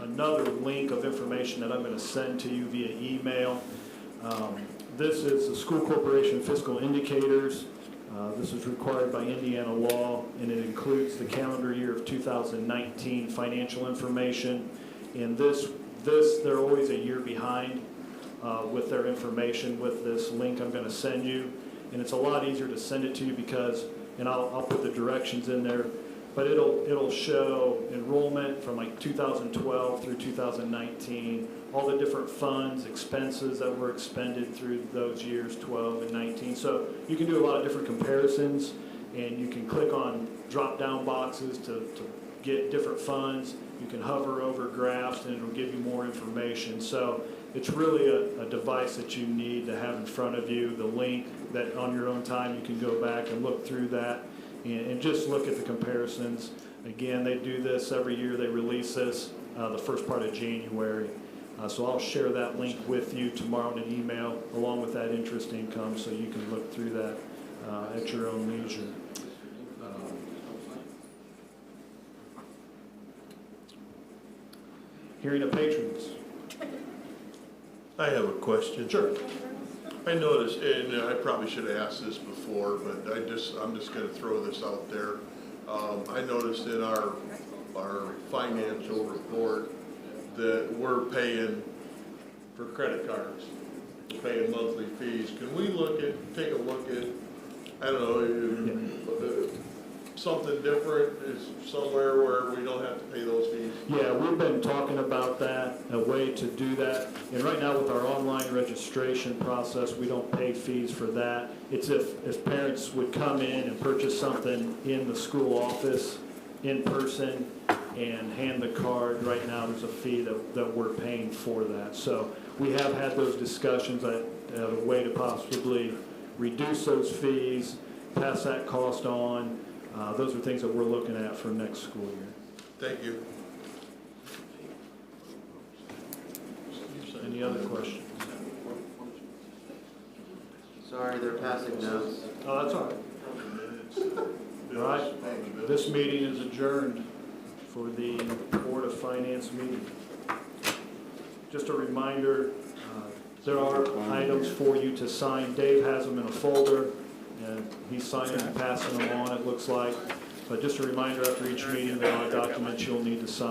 another link of information that I'm going to send to you via email. This is the School Corporation Fiscal Indicators. This is required by Indiana law, and it includes the calendar year of 2019 financial information. And they're always a year behind with their information with this link I'm going to send you. And it's a lot easier to send it to you because, and I'll put the directions in there, but it'll show enrollment from like 2012 through 2019, all the different funds, expenses that were expended through those years, 12 and 19. So you can do a lot of different comparisons, and you can click on drop-down boxes to get different funds. You can hover over graphs, and it'll give you more information. So it's really a device that you need to have in front of you, the link that on your own time you can go back and look through that and just look at the comparisons. Again, they do this every year. They release this the first part of January. So I'll share that link with you tomorrow in an email along with that interest income so you can look through that at your own leisure. Hearing of patrons. I have a question. Sure. I noticed, and I probably should have asked this before, but I'm just going to throw this out there. I noticed in our financial report that we're paying for credit cards, we're paying monthly fees. Can we take a look at, I don't know, something different is somewhere where we don't have to pay those fees? Yeah, we've been talking about that, a way to do that. And right now with our online registration process, we don't pay fees for that. It's if parents would come in and purchase something in the school office in person and hand the card. Right now there's a fee that we're paying for that. So we have had those discussions. at a way to possibly reduce those fees, pass that cost on. Those are things that we're looking at for next school year. Thank you. Any other questions? Sorry, they're passing notes. Oh, that's all right. All right, this meeting is adjourned for the Board of Finance meeting. Just a reminder, there are items for you to sign. Dave has them in a folder, and he's signing and passing them on, it looks like. But just a reminder, after each meeting, there are documents you'll need to sign.